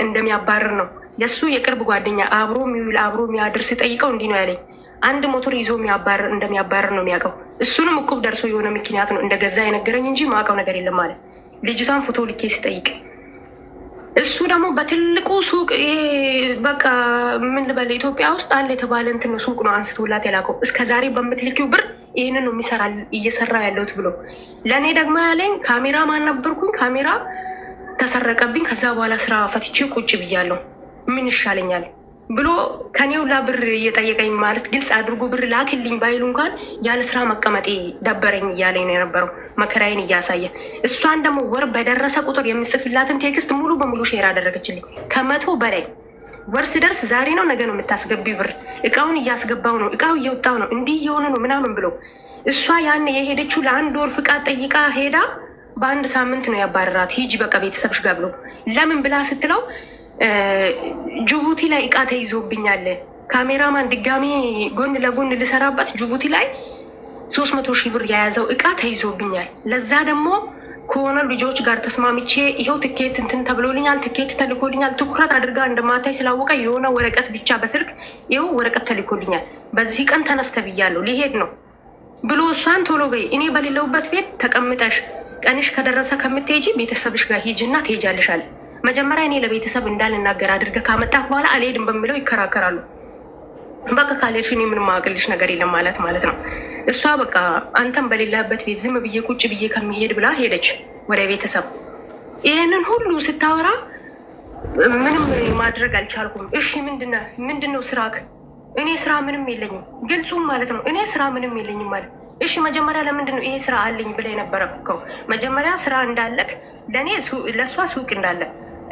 እንደሚያባርር ነው። የእሱ የቅርብ ጓደኛ አብሮ የሚውል አብሮ የሚያድር ሲጠይቀው እንዲህ ነው ያለኝ። አንድ ሞተር ይዞ እንደሚያባርር ነው የሚያውቀው። እሱንም እቁብ ደርሶ የሆነ ምክንያት ነው እንደገዛ የነገረኝ እንጂ ማውቀው ነገር የለም አለ። ልጅቷን ፎቶ ልኬ ሲጠይቅ እሱ ደግሞ በትልቁ ሱቅ በቃ ምን ልበል ኢትዮጵያ ውስጥ አለ የተባለ እንትን ነው ሱቅ ነው አንስቶላት የላከው። እስከዛሬ በምትልኪው ብር ይህንን ነው እየሰራ ያለሁት ብሎ ለእኔ ደግሞ ያለኝ ካሜራ ማን ነበርኩኝ። ካሜራ ተሰረቀብኝ። ከዛ በኋላ ስራ ፈትቼ ቁጭ ብያለሁ። ምን ይሻለኛል ብሎ ከኔው ብር እየጠየቀኝ ማለት ግልጽ አድርጎ ብር ላክልኝ ባይሉ እንኳን ያለ ስራ መቀመጤ ደበረኝ እያለኝ ነው የነበረው መከራዬን እያሳየ። እሷን ደግሞ ወር በደረሰ ቁጥር የምጽፍላትን ቴክስት ሙሉ በሙሉ ሼር አደረገችልኝ። 100 በላይ ወር ሲደርስ ዛሬ ነው ነገ ነው የምታስገቢ ብር፣ እቃውን እያስገባው ነው፣ እቃው እየወጣው ነው፣ እንዲህ እየሆነ ነው ምናምን ብሎ እሷ ያን የሄደችው ለ1 ወር ፍቃድ ጠይቃ ሄዳ በ1 ሳምንት ነው ያባረራት። ሂጂ በቃ ቤተሰብሽ ጋር ብሎ ለምን ብላ ስትለው ጅቡቲ ላይ እቃ ተይዞብኛል፣ ካሜራማን ድጋሚ ጎን ለጎን ልሰራበት ጅቡቲ ላይ 300 ሺህ ብር የያዘው እቃ ተይዞብኛል። ለዛ ደግሞ ከሆነ ልጆች ጋር ተስማምቼ ይኸው ትኬት እንትን ተብሎልኛል፣ ትኬት ተልኮልኛል። ትኩረት አድርጋ እንደማታይ ስላወቀ የሆነ ወረቀት ብቻ በስልክ ይኸው ወረቀት ተልኮልኛል፣ በዚህ ቀን ተነስተ ብያለሁ ሊሄድ ነው ብሎ እሷን ቶሎ በይ እኔ በሌለውበት ቤት ተቀምጠሽ ቀንሽ ከደረሰ ከምትሄጂ ቤተሰብሽ ጋር ሂጂና ትሄጃለሻል። መጀመሪያ እኔ ለቤተሰብ እንዳልናገር አድርገህ ካመጣት በኋላ አልሄድም በሚለው ይከራከራሉ። በቃ ካልሄድሽ እኔ ምንም ማቅልሽ ነገር የለም ማለት ነው። እሷ በቃ አንተም በሌለበት ቤት ዝም ብዬ ቁጭ ብዬ ከሚሄድ ብላ ሄደች ወደ ቤተሰብ። ይህንን ሁሉ ስታወራ ምንም ማድረግ አልቻልኩም። እሺ ምንድነው ስራክ? እኔ ስራ ምንም የለኝም፣ ግልጹም ማለት ነው። እኔ ስራ ምንም የለኝም ማለት እሺ መጀመሪያ ለምንድን ነው ይሄ ስራ አለኝ ብላ የነበረው? መጀመሪያ ስራ እንዳለክ ለእኔ ለእሷ ሱቅ እንዳለ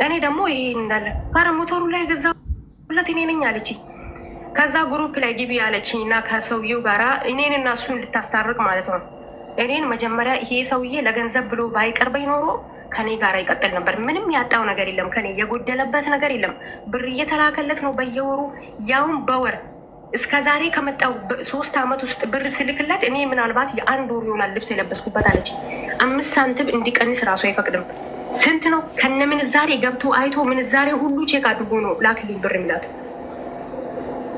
እኔ ደግሞ ይሄ እንዳለ ኧረ ሞተሩ ላይ ገዛሁለት እኔ ነኝ አለችኝ። ከዛ ግሩፕ ላይ ግቢ አለችኝ እና ከሰውዬው ጋራ እኔን እና እሱን ልታስታርቅ ማለት ነው። እኔን መጀመሪያ ይሄ ሰውዬ ለገንዘብ ብሎ ባይቀርበኝ ኖሮ ከኔ ጋር ይቀጥል ነበር። ምንም ያጣው ነገር የለም፣ ከኔ የጎደለበት ነገር የለም። ብር እየተላከለት ነው በየወሩ ያውን በወር እስከ ዛሬ ከመጣው 3 ዓመት ውስጥ ብር ስልክለት እኔ ምናልባት የ1 ወር ይሆናል ልብስ የለበስኩበት አለች። 5 ሳንቲም እንዲቀንስ ራሱ አይፈቅድም። ስንት ነው ከነ ምንዛሬ ገብቶ አይቶ ምንዛሬ ሁሉ ቼክ አድርጎ ነው ላክልኝ ብር የሚላት።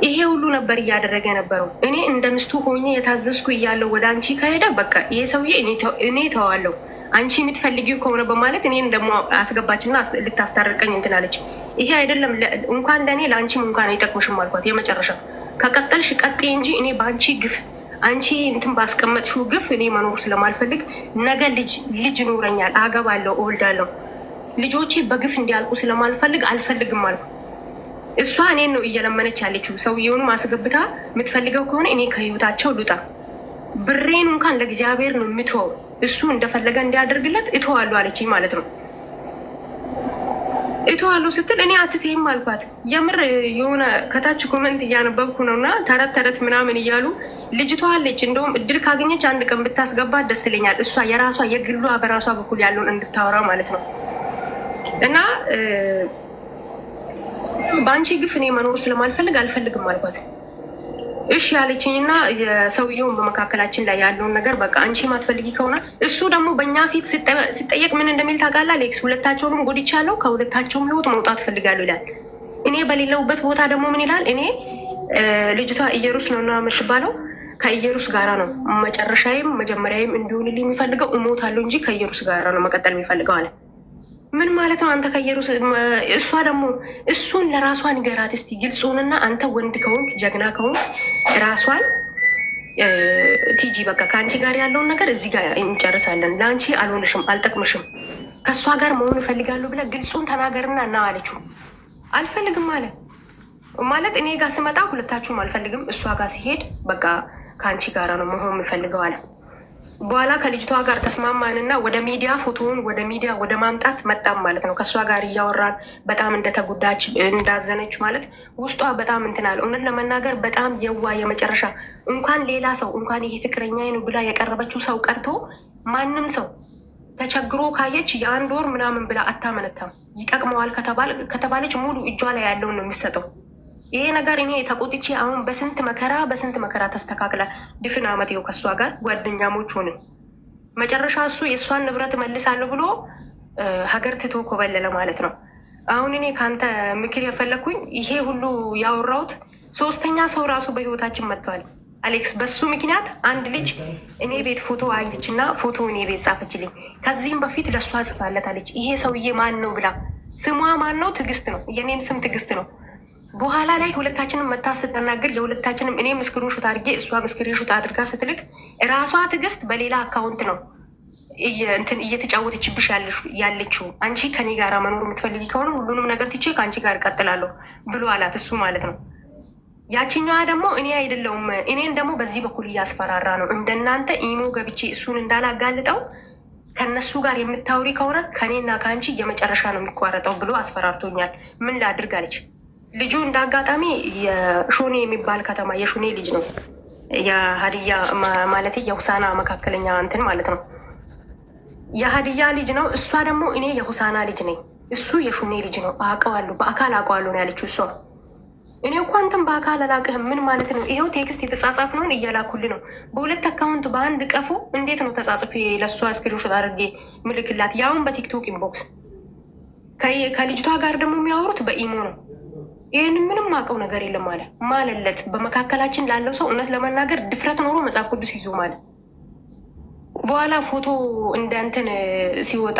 ይሄ ሁሉ ነበር እያደረገ ነበረው። እኔ እንደ ምስቱ ሆኜ የታዘዝኩ እያለው ወደ አንቺ ከሄደ በቃ ይሄ ሰውዬ እኔ ተዋለሁ አንቺ የምትፈልጊው ከሆነ በማለት እኔን ደግሞ አስገባችና ልታስታርቀኝ እንትን አለች። ይሄ አይደለም እንኳን ለእኔ ለአንቺም እንኳን አይጠቅምሽም አልኳት። የመጨረሻ ከቀጠልሽ ቀጤ እንጂ እኔ በአንቺ ግፍ አንቺ እንትን ባስቀመጥሽው ግፍ እኔ መኖር ስለማልፈልግ ነገ ልጅ ይኖረኛል፣ አገባለሁ፣ እወልዳለሁ። ልጆቼ በግፍ እንዲያልቁ ስለማልፈልግ አልፈልግም አልኩ። እሷ እኔን ነው እየለመነች ያለችው። ሰውየውንም አስገብታ የምትፈልገው ከሆነ እኔ ከህይወታቸው ልውጣ፣ ብሬን እንኳን ለእግዚአብሔር ነው የምትወው፣ እሱ እንደፈለገ እንዲያደርግለት እተዋለሁ አለችኝ ማለት ነው። እተዋለሁ ስትል እኔ አትቴም አልኳት። የምር የሆነ ከታች ኮመንት እያነበብኩ ነው እና ተረት ምናምን እያሉ ልጅቷ አለች እንደውም እድል ካገኘች አንድ ቀን ብታስገባት ደስ ይለኛል። እሷ የራሷ የግሏ በራሷ በኩል ያለውን እንድታወራ ማለት ነው። እና በአንቺ ግፍ እኔ መኖር ስለማልፈልግ አልፈልግም አልኳት። እሺ ያለችኝና የሰውየውን በመካከላችን ላይ ያለውን ነገር በቃ አንቺ ማትፈልጊ ከሆነ እሱ ደግሞ በእኛ ፊት ሲጠየቅ ምን እንደሚል ታውቃለህ አሌክስ? ሁለታቸውንም ጎድቻለሁ፣ ከሁለታቸውም ህይወት መውጣት ፈልጋለሁ ይላል። እኔ በሌለውበት ቦታ ደግሞ ምን ይላል? እኔ ልጅቷ ኢየሩስ ነው እና የምትባለው ከኢየሩስ ጋራ ነው መጨረሻዬም መጀመሪያዬም እንዲሆንልኝ የሚፈልገው እሞታለሁ እንጂ ከኢየሩስ ጋራ ነው መቀጠል የሚፈልገው አለ። ምን ማለት ነው? አንተ ከኢየሩስ እሷ ደግሞ እሱን ለራሷ ንገራት እስቲ ግልጹንና፣ አንተ ወንድ ከሆንክ ጀግና ከሆንክ ራሷን ቲጂ በቃ ከአንቺ ጋር ያለውን ነገር እዚህ ጋር እንጨርሳለን፣ ለአንቺ አልሆንሽም፣ አልጠቅምሽም፣ ከእሷ ጋር መሆን እፈልጋለሁ ብለህ ግልጹን ተናገርና እና አለችው። አልፈልግም አለ ማለት እኔ ጋር ስመጣ ሁለታችሁም አልፈልግም፣ እሷ ጋር ሲሄድ በቃ ከአንቺ ጋር ነው መሆን የምፈልገው አለ። በኋላ ከልጅቷ ጋር ተስማማንና ወደ ሚዲያ ፎቶውን ወደ ሚዲያ ወደ ማምጣት መጣም ማለት ነው። ከእሷ ጋር እያወራን በጣም እንደተጎዳች እንዳዘነች ማለት ውስጧ በጣም እንትን አለ። እውነት ለመናገር በጣም የዋ የመጨረሻ እንኳን ሌላ ሰው እንኳን ይሄ ፍቅረኛዬ ነው ብላ የቀረበችው ሰው ቀርቶ ማንም ሰው ተቸግሮ ካየች የአንድ ወር ምናምን ብላ አታመነታም። ይጠቅመዋል ከተባለች ሙሉ እጇ ላይ ያለውን ነው የሚሰጠው። ይሄ ነገር እኔ ተቆጥቼ አሁን በስንት መከራ ተስተካክላል። ድፍን ዓመት ይኸው ከእሷ ጋር ጓደኛሞች ሆንን። መጨረሻ እሱ የእሷን ንብረት መልሳለሁ ብሎ ሀገር ትቶ ኮበለለ ማለት ነው። አሁን እኔ ከአንተ ምክር የፈለግኩኝ ይሄ ሁሉ ያወራሁት ሶስተኛ ሰው ራሱ በህይወታችን መጥተዋል አሌክስ። በሱ ምክንያት አንድ ልጅ እኔ ቤት ፎቶ አየች እና ፎቶ እኔ ቤት ጻፈችልኝ። ከዚህም በፊት ለእሷ ጽፋለታለች። ይሄ ሰውዬ ማን ነው ብላ ስሟ ማን ነው? ትዕግስት ነው። የኔም ስም ትዕግስት ነው። በኋላ ላይ ሁለታችንም መታ ስትናገር የሁለታችንም እኔ ስክሪንሾት አድርጌ እሷ ስክሪንሾት አድርጋ ስትልክ ራሷ ትዕግስት በሌላ አካውንት ነው እንትን እየተጫወተችብሽ ያለችው። አንቺ ከኔ ጋር መኖር የምትፈልጊ ከሆነ ሁሉንም ነገር ትቼ ከአንቺ ጋር እቀጥላለሁ ብሎ አላት እሱ ማለት ነው። ያችኛዋ ደግሞ እኔ አይደለውም እኔን ደግሞ በዚህ በኩል እያስፈራራ ነው። እንደናንተ ኢሞ ገብቼ እሱን እንዳላጋልጠው ከነሱ ጋር የምታወሪ ከሆነ ከኔና ከአንቺ የመጨረሻ ነው የሚቋረጠው ብሎ አስፈራርቶኛል። ምን ላድርግ አለች። ልጁ እንደ አጋጣሚ የሾኔ የሚባል ከተማ የሾኔ ልጅ ነው። የሀዲያ ማለት የሁሳና መካከለኛ እንትን ማለት ነው። የሀዲያ ልጅ ነው። እሷ ደግሞ እኔ የሁሳና ልጅ ነኝ፣ እሱ የሾኔ ልጅ ነው። አውቀዋለሁ፣ በአካል አውቀዋለሁ ነው ያለችው እሷ። እኔ እኮ አንተም በአካል አላውቅህም። ምን ማለት ነው? ይኸው ቴክስት የተጻጻፍነውን እያላኩልህ ነው። በሁለት አካውንት በአንድ ቀፎ እንዴት ነው ተጻጽፌ ለእሷ ስክሪንሾት አድርጌ ምልክላት? ያውን በቲክቶክ ኢንቦክስ። ከልጅቷ ጋር ደግሞ የሚያወሩት በኢሞ ነው። ይህን ምንም አውቀው ነገር የለም አለ ማለለት። በመካከላችን ላለው ሰው እውነት ለመናገር ድፍረት ኖሮ መጽሐፍ ቅዱስ ይዞ ማለት በኋላ ፎቶ እንደ እንትን ሲወጣ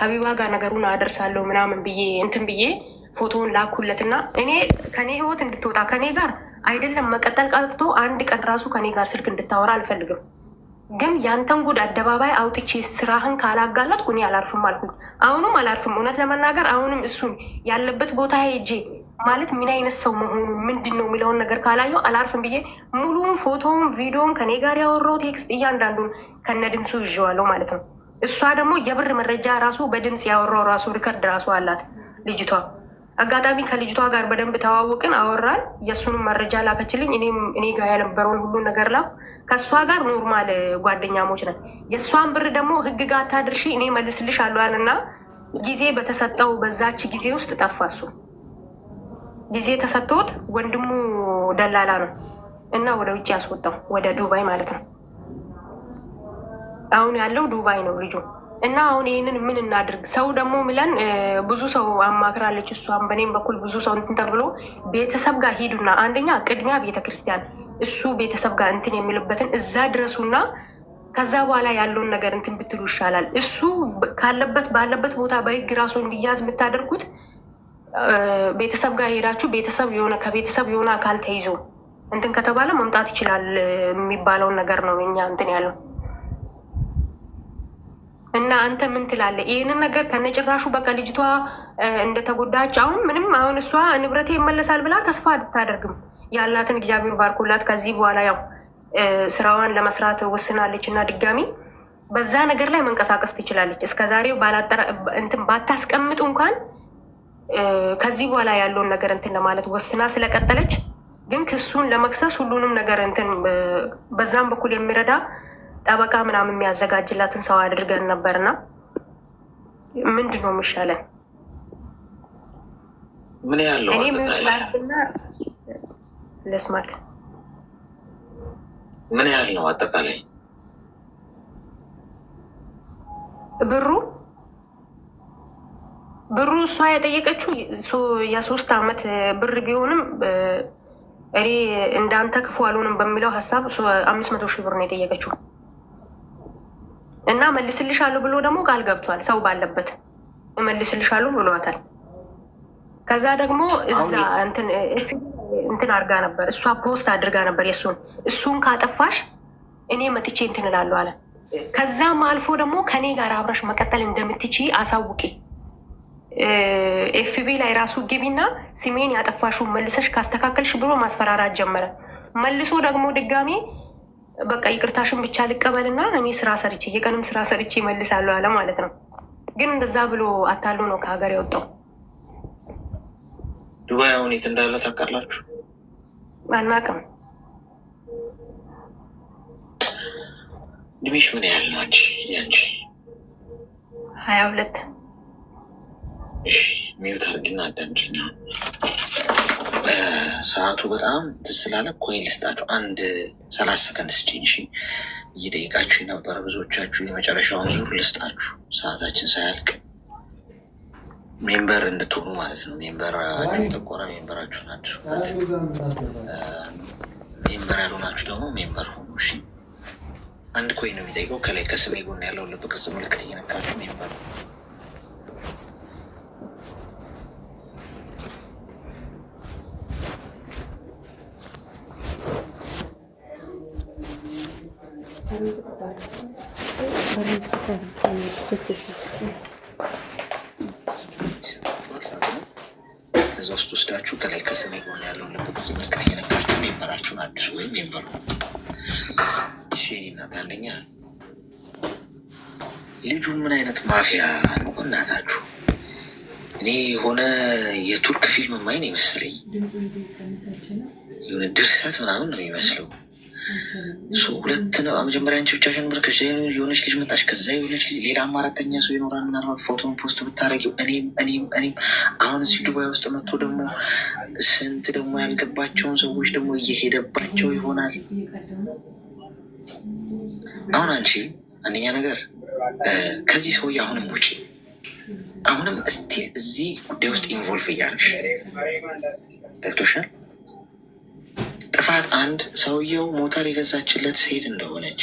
ሀቢባ ጋር ነገሩን አደርሳለሁ ምናምን ብዬ እንትን ብዬ ፎቶውን ላኩለትና እኔ ከኔ ህይወት እንድትወጣ ከኔ ጋር አይደለም መቀጠል ቀርቶ አንድ ቀን ራሱ ከኔ ጋር ስልክ እንድታወራ አልፈልግም። ግን ያንተን ጉድ አደባባይ አውጥቼ ስራህን ካላጋለጥኩ እኔ አላርፍም አልኩኝ። አሁንም አላርፍም። እውነት ለመናገር አሁንም እሱን ያለበት ቦታ ሄጄ ማለት ምን አይነት ሰው መሆኑ ምንድን ነው የሚለውን ነገር ካላየው አላርፍም ብዬ ሙሉውን ፎቶውን ቪዲዮውን ከኔ ጋር ያወራው ቴክስት እያንዳንዱን ከነ ድምፁ ይዤዋለሁ ማለት ነው። እሷ ደግሞ የብር መረጃ ራሱ በድምፅ ያወራው ራሱ ሪከርድ ራሱ አላት ልጅቷ። አጋጣሚ ከልጅቷ ጋር በደንብ ተዋወቅን፣ አወራን። የእሱንም መረጃ ላከችልኝ። እኔ ጋር ያልነበረውን ሁሉ ነገር ላ ከእሷ ጋር ኖርማል ጓደኛሞች ነን። የእሷን ብር ደግሞ ህግ ጋር አታድርሺ እኔ መልስልሽ አለዋል እና ጊዜ በተሰጠው በዛች ጊዜ ውስጥ ጠፋ። እሱ ጊዜ ተሰጥቶት ወንድሙ ደላላ ነው እና ወደ ውጭ ያስወጣው ወደ ዱባይ ማለት ነው። አሁን ያለው ዱባይ ነው ልጁ። እና አሁን ይህንን ምን እናድርግ? ሰው ደግሞ ምለን ብዙ ሰው አማክራለች እሷም በእኔም በኩል ብዙ ሰው እንትን ተብሎ ቤተሰብ ጋር ሂዱና አንደኛ ቅድሚያ ቤተክርስቲያን እሱ ቤተሰብ ጋር እንትን የሚልበትን እዛ ድረሱና ከዛ በኋላ ያለውን ነገር እንትን ብትሉ ይሻላል። እሱ ባለበት ቦታ በህግ ራሱ እንዲያዝ የምታደርጉት ቤተሰብ ጋር ሄዳችሁ ቤተሰብ የሆነ ከቤተሰብ የሆነ አካል ተይዞ እንትን ከተባለ መምጣት ይችላል የሚባለውን ነገር ነው እኛ እንትን ያለው። እና አንተ ምን ትላለህ? ይህንን ነገር ከነጭራሹ በቃ ልጅቷ እንደተጎዳች አሁን ምንም አሁን እሷ ንብረቴ ይመለሳል ብላ ተስፋ አታደርግም። ያላትን እግዚአብሔር ባርኮላት ከዚህ በኋላ ያው ስራዋን ለመስራት ወስናለች እና ድጋሚ በዛ ነገር ላይ መንቀሳቀስ ትችላለች። እስከዛሬው እንትን ባታስቀምጡ እንኳን ከዚህ በኋላ ያለውን ነገር እንትን ለማለት ወስና ስለቀጠለች ግን ክሱን ለመክሰስ ሁሉንም ነገር እንትን በዛም በኩል የሚረዳ ጠበቃ ምናምን የሚያዘጋጅላትን ሰው አድርገን ነበርና ምንድን ነው የሚሻለን? ምን ያለው እኔ ምን ላርግና ለስማክ ምን ያህል ነው አጠቃላይ ብሩ? እሷ የጠየቀችው የ3 ዓመት ብር ቢሆንም እኔ እንዳንተ ክፉ አልሆንም በሚለው ሀሳብ 500 ሺህ ብር ነው የጠየቀችው እና መልስልሻለሁ ብሎ ደግሞ ቃል ገብቷል። ሰው ባለበት መልስልሻለሁ ብሏታል። ከዛ ደግሞ እዛ እንትን አድርጋ ነበር፣ እሷ ፖስት አድርጋ ነበር እሱን ካጠፋሽ እኔ መጥቼ እንትን እላለሁ አለ። ከዛም አልፎ ደግሞ ከኔ ጋር አብረሽ መቀጠል እንደምትቺ አሳውቂ፣ ኤፍቢ ላይ ራሱ ግቢና ስሜን ያጠፋሽው መልሰሽ ካስተካከልሽ ብሎ ማስፈራራት ጀመረ። መልሶ ደግሞ ድጋሜ በቃ ይቅርታሽን ብቻ ልቀበልና እኔ ስራ ሰርቼ የቀንም ስራ ሰርቼ ይመልሳለሁ አለ ማለት ነው። ግን እንደዛ ብሎ አታሉ ነው ከሀገር የወጣው። ዱባይ አሁን የት እንዳለ ታውቃላችሁ? አናውቅም። እድሜሽ ምን ያህል ነው ያንቺ? 22 እሺ ሚዩት አድርጊና አዳምጪኝ። ሰዓቱ በጣም ትስላለ። ኮይን ልስጣችሁ፣ 30 ሰከንድ ስጪኝ። እሺ እየጠየቃችሁ የነበረ ብዙዎቻችሁ የመጨረሻውን ዙር ልስጣችሁ ሰዓታችን ሳያልቅ ሜምበር እንድትሆኑ ማለት ነው። ሜምበራችሁ የጠቆረ ሜምበራችሁን አድሱበት። ሜምበር ያልሆናችሁ ደግሞ ሜምበር ሆኑ። እሺ 1 ኮይን ነው የሚጠይቀው። ከላይ ከስሜ ጎን ያለው ልብ ቅርጽ ምልክት እየነካችሁ ሜምበር ከዛ ውስጥ ወስዳችሁ ከላይ ከስሜ ጎን ያለውን ልብ ቅርጽ ምልክት እየነካችሁ ሜምበራችሁን አድሱ ወይም ሜምበር ሆኑ። እሺ እናት አንደኛ ልጁ ምን አይነት ማፊያ ነው እናታችሁ? እኔ የሆነ የቱርክ ፊልም ማይን ይመስለኝ የሆነ ድርሰት ምናምን ነው የሚመስለው። ሁለት ነው መጀመሪያ አንቺ ብቻሽን ነበር፣ ከዛ የሆነች ልጅ መጣች፣ ከዛ የሆነች ልጅ ሌላ አማራተኛ ሰው ይኖራል። ምናልባት ፎቶን ፖስት ብታደረጊው እኔም አሁን እዚህ ዱባይ ውስጥ መጥቶ ደግሞ ስንት ደግሞ ያልገባቸውን ሰዎች ደግሞ እየሄደባቸው ይሆናል። አሁን አንቺ አንደኛ ነገር ከዚህ ሰውዬ አሁንም ውጪ፣ አሁንም ስቲል እዚህ ጉዳይ ውስጥ ኢንቮልቭ እያደረግሽ ገብቶሻል። ጥፋት 1 ሰውየው ሞተር የገዛችለት ሴት እንደሆነች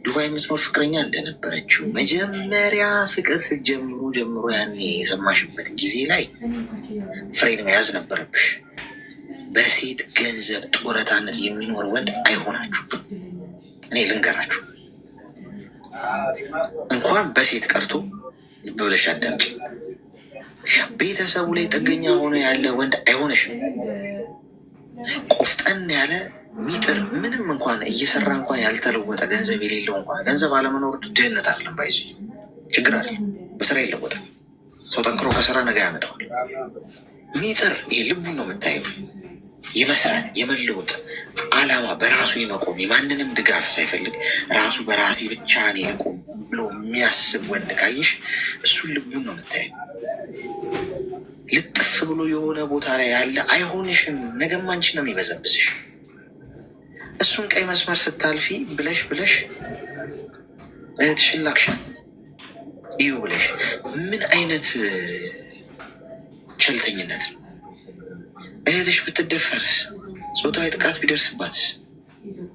ዱባይ የምትኖር ፍቅረኛ እንደነበረችው መጀመሪያ ፍቅር ጀምሮ ያኔ የሰማሽበት ጊዜ ላይ ፍሬን መያዝ ነበረብሽ። በሴት ገንዘብ ጡረታነት የሚኖር ወንድ አይሆናችሁ። እኔ ልንገራችሁ፣ እንኳን በሴት ቀርቶ ልብ ብለሽ አዳምጪ። ቤተሰቡ ላይ ጥገኛ ሆኖ ያለ ወንድ አይሆነሽም። ቆፍጠን ያለ ሚጥር ምንም እንኳን እየሰራ እንኳን ያልተለወጠ ገንዘብ የሌለው እንኳን ገንዘብ አለመኖር ድህነት አይደለም፣ ባይዙ ችግር አለ። በስራ ይለወጣል። ሰው ጠንክሮ ከሰራ ነገ ያመጣዋል። ሚጥር ይሄ ልቡን ነው የምታየው። የመስራት የመለወጥ አላማ በራሱ የመቆም የማንንም ድጋፍ ሳይፈልግ ራሱ በራሴ ብቻ እኔ ልቆም ብሎ የሚያስብ ወንድ ካየሽ እሱን ልቡን ነው የምታየው። ልጥፍ ብሎ የሆነ ቦታ ላይ ያለ አይሆንሽም። ነገም አንቺ ነው የሚበዘብዝሽ። እሱን ቀይ መስመር ስታልፊ ብለሽ እህትሽን ላክሻት እዩ ብለሽ ምን አይነት ቸልተኝነት ነው? እህትሽ ብትደፈርስ፣ ጾታዊ ጥቃት ቢደርስባትስ፣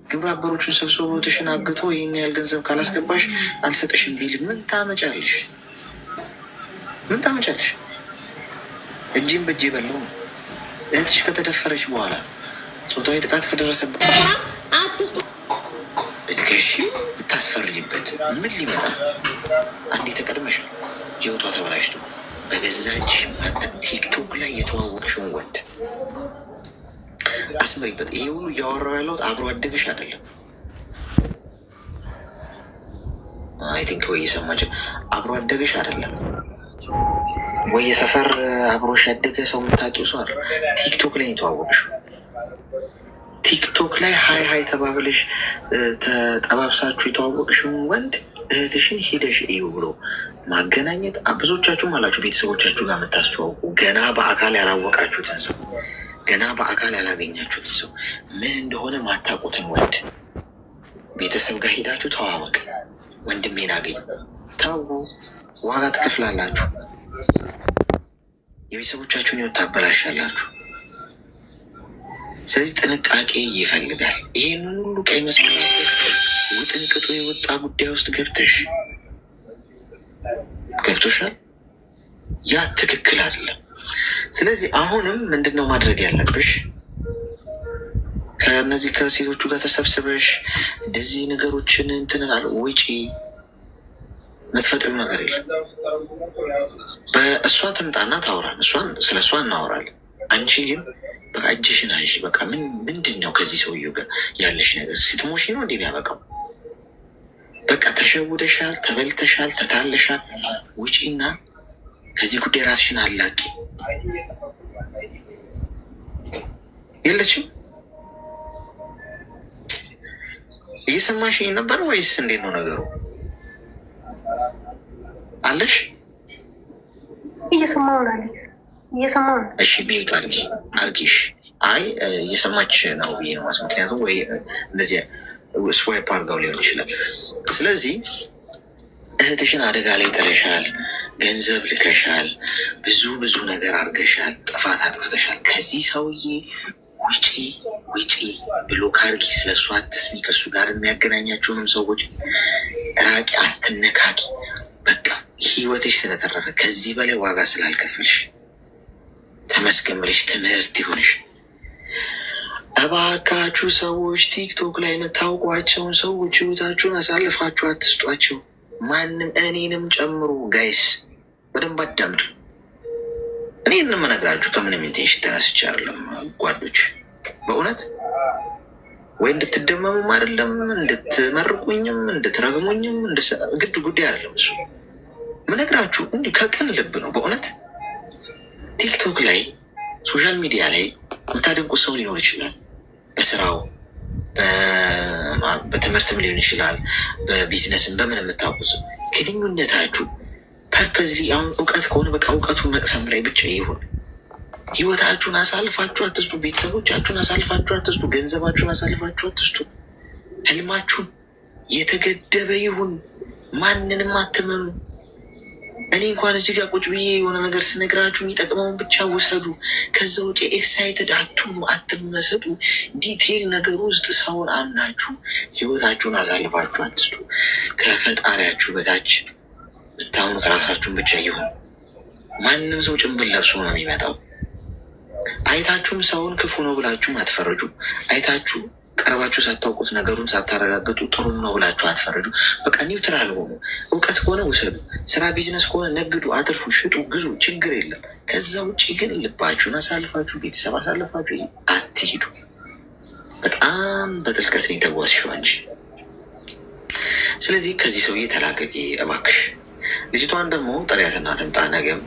ግብረ አበሮቹን ሰብስቦ እህትሽን አግቶ ይህን ያህል ገንዘብ ካላስገባሽ አልሰጥሽም ቢል ምን ታመጫለሽ? ምን ታመጫለሽ? እጅም በእጅ በለው። እህትሽ ከተደፈረች በኋላ ጾታዊ ጥቃት ከደረሰበት ብትከሺ ብታስፈርጅበት ምን ሊመጣ? አንዴ ተቀድመሻል። ህይወቷ ተበላሽቶ በገዛ እጅሽ ቲክቶክ ላይ የተዋወቅሽውን ወንድ አስመሪበት። ይሄ ሁሉ እያወራው ያለሁት አብሮ አደግሽ አይደለም። አይ ቲንክ ወይ እየሰማችን አብሮ አደግሽ አይደለም ወይ የሰፈር አብሮሽ ያደገ ሰው የምታውቂው ሰው አይደል? ቲክቶክ ላይ የተዋወቅሽው ቲክቶክ ላይ ሀይ ተባብለሽ ተጠባብሳችሁ የተዋወቅሽውን ወንድ እህትሽን ሂደሽ እዩ ብሎ ማገናኘት። ብዙዎቻችሁም አላችሁ ቤተሰቦቻችሁ ጋር የምታስተዋውቁ ገና በአካል ያላወቃችሁትን ሰው ገና በአካል ያላገኛችሁትን ሰው ምን እንደሆነ ማታውቁትን ወንድ ቤተሰብ ጋር ሄዳችሁ ተዋወቅ፣ ወንድሜን አገኝ፣ ታው ዋጋ ትከፍላላችሁ። የቤተሰቦቻችሁን ህይወት ታበላሻላችሁ። ስለዚህ ጥንቃቄ ይፈልጋል። ይህንን ሁሉ ቀይ መስመር ውጥንቅጡ የወጣ ጉዳይ ውስጥ ገብቶሻል። ያ ትክክል አይደለም። ስለዚህ አሁንም ምንድነው ማድረግ ያለብሽ? ከእነዚህ ከሴቶቹ ጋር ተሰብስበሽ እንደዚህ ነገሮችን እንትንናል ውጪ። የምትፈጥሪው ነገር የለም። በእሷ ትምጣና ታውራን፣ ስለ እሷ እናወራለን። አንቺ ግን በቃ እጅሽን አንሺ። በቃ ምንድን ነው ከዚህ ሰውዬው ጋር ያለሽ ነገር? ስትሞሺ ነው እንዴ የሚያበቃው? በቃ ተሸውደሻል፣ ተበልተሻል፣ ተታለሻል። ውጪና ከዚህ ጉዳይ ራስሽን አላቂ። የለችም። እየሰማሽኝ ነበር ወይስ እንዴት ነው ነገሩ? አለሽ? እየሰማሁ ነው አሌክስ፣ እየሰማሁ ነው። እሺ ቢዩት አርጊሽ። አይ እየሰማች ነው ብዬ ነው። ምክንያቱም ወይ እንደዚህ ስዋይፕ አድርጋው ሊሆን ይችላል። ስለዚህ እህትሽን አደጋ ላይ ጥለሻል፣ ገንዘብ ልከሻል፣ ብዙ ነገር አድርገሻል፣ ጥፋት አጥፍተሻል። ከዚህ ሰውዬ ውጪ ብሎ ካርጊ። ስለሱ አትስሚ። ከሱ ጋር የሚያገናኛቸውንም ሰዎች ራቂ፣ አትነካኪ። በቃ ህይወትሽ ስለተረፈ ከዚህ በላይ ዋጋ ስላልከፈልሽ ተመስገን ብለሽ ትምህርት ይሆንሽ። እባካችሁ ሰዎች ቲክቶክ ላይ የምታውቋቸውን ሰዎች ህይወታችሁን አሳልፋችሁ አትስጧቸው። ማንም እኔንም ጨምሮ ጋይስ በደንብ አዳምጡ። እኔ እንመነግራችሁ ከምንም ኢንቴንሽን ተነስቼ አይደለም ጓዶች፣ በእውነት ወይ እንድትደመሙም አይደለም እንድትመርቁኝም እንድትረግሙኝም ግድ ጉዳይ አይደለም። እሱ ምነግራችሁ እንዲሁ ከቅን ልብ ነው። በእውነት ቲክቶክ ላይ ሶሻል ሚዲያ ላይ የምታደንቁት ሰው ሊኖር ይችላል። በስራው በትምህርትም ሊሆን ይችላል፣ በቢዝነስም በምን የምታውቁት ግንኙነታችሁ ፐርፐዝሊ አሁን እውቀት ከሆነ በቃ እውቀቱን መቅሰም ላይ ብቻ ይሁን። ህይወታችሁን አሳልፋችሁ አትስጡ። ቤተሰቦቻችሁን አሳልፋችሁ አትስጡ። ገንዘባችሁን አሳልፋችሁ አትስጡ። ህልማችሁን የተገደበ ይሁን። ማንንም አትመኑ። እኔ እንኳን እዚህ ጋር ቁጭ ብዬ የሆነ ነገር ስነግራችሁ የሚጠቅመውን ብቻ ውሰዱ። ከዛ ውጭ ኤክሳይትድ አትሁኑ፣ አትመሰጡ። ዲቴይል ነገር ውስጥ ሰውን አምናችሁ ህይወታችሁን አሳልፋችሁ አትስጡ። ከፈጣሪያችሁ በታች ብታምኑት ራሳችሁን ብቻ ይሁን። ማንም ሰው ጭንብል ለብሶ ነው የሚመጣው። አይታችሁም ሰውን ክፉ ነው ብላችሁም አትፈረጁ። አይታችሁ ቀርባችሁ ሳታውቁት ነገሩን ሳታረጋግጡ ጥሩ ነው ብላችሁ አትፈረጁ። በቃ ኒውትራል ሆኑ። እውቀት ከሆነ ውሰዱ። ስራ ቢዝነስ ከሆነ ነግዱ፣ አትርፉ፣ ሽጡ፣ ግዙ፣ ችግር የለም። ከዛ ውጭ ግን ልባችሁን አሳልፋችሁ ቤተሰብ አሳልፋችሁ አትሂዱ። በጣም በጥልቀት ነው የተጓዝሽው አንቺ። ስለዚህ ከዚህ ሰውዬ ተላቀቂ እባክሽ። ልጅቷን ደግሞ ጥሪያትና ትምጣ። ነገም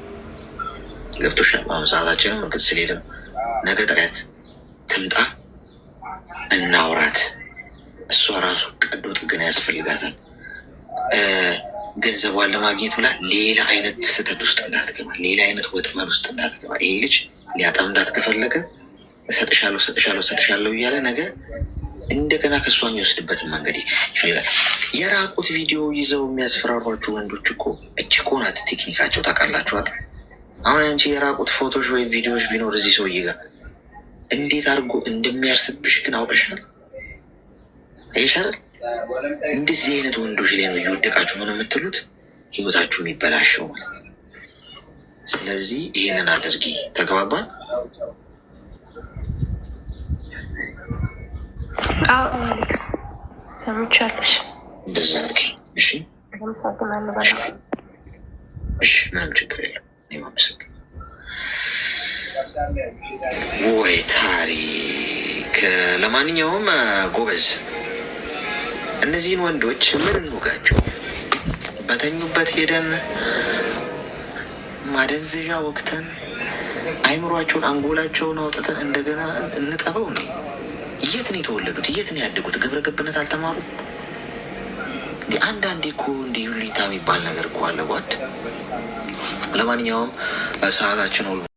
ገብቶሻል። አሁን ሰዓታችንም እርግጥ ስሌድም ነገ ጥሪያት ትምጣ፣ እናውራት። እሷ ራሱ ቀዶ ጥገና ያስፈልጋታል። ገንዘቧን ለማግኘት ብላ ሌላ አይነት ስህተት ውስጥ እንዳትገባ፣ ሌላ አይነት ወጥመድ ውስጥ እንዳትገባ። ይሄ ልጅ ሊያጠምዳት ከፈለገ እሰጥሻለሁ እያለ ነገ እንደገና ከእሷ የሚወስድበትን መንገድ ይፈልጋል። የራቁት ቪዲዮ ይዘው የሚያስፈራሯችሁ ወንዶች እኮ እጅ ናት ቴክኒካቸው ታውቃላችኋል። አሁን አንቺ የራቁት ፎቶች ወይም ቪዲዮዎች ቢኖር እዚህ ሰውዬ ጋር እንዴት አድርጎ እንደሚያርስብሽ ግን አውቀሻል? አይሻል? እንደዚህ አይነት ወንዶች ላይ ነው እየወደቃችሁ ምን የምትሉት፣ ህይወታችሁ የሚበላሸው ማለት ነው። ስለዚህ ይህንን አድርጊ። ተግባባን? አሌክስ ሰምቻለሽ። እንደዛ አድርጊ። እሺ፣ እሺ፣ ምንም ችግር የለም። ማመሰግን ወይ ታሪክ። ለማንኛውም ጎበዝ፣ እነዚህን ወንዶች ምን እንውጋቸው? በተኙበት ሄደን ማደንዘዣ ወቅተን አይምሯቸውን አንጎላቸውን አውጥተን እንደገና እንጠበው እንዴ? የት ነው የተወለዱት? የት ነው ያደጉት? ግብረ ገብነት አልተማሩም? አንዳንዴ እኮ እንዲህ ዩሊታ የሚባል ነገር እኮ አለ ጓድ። ለማንኛውም ሰዓታችን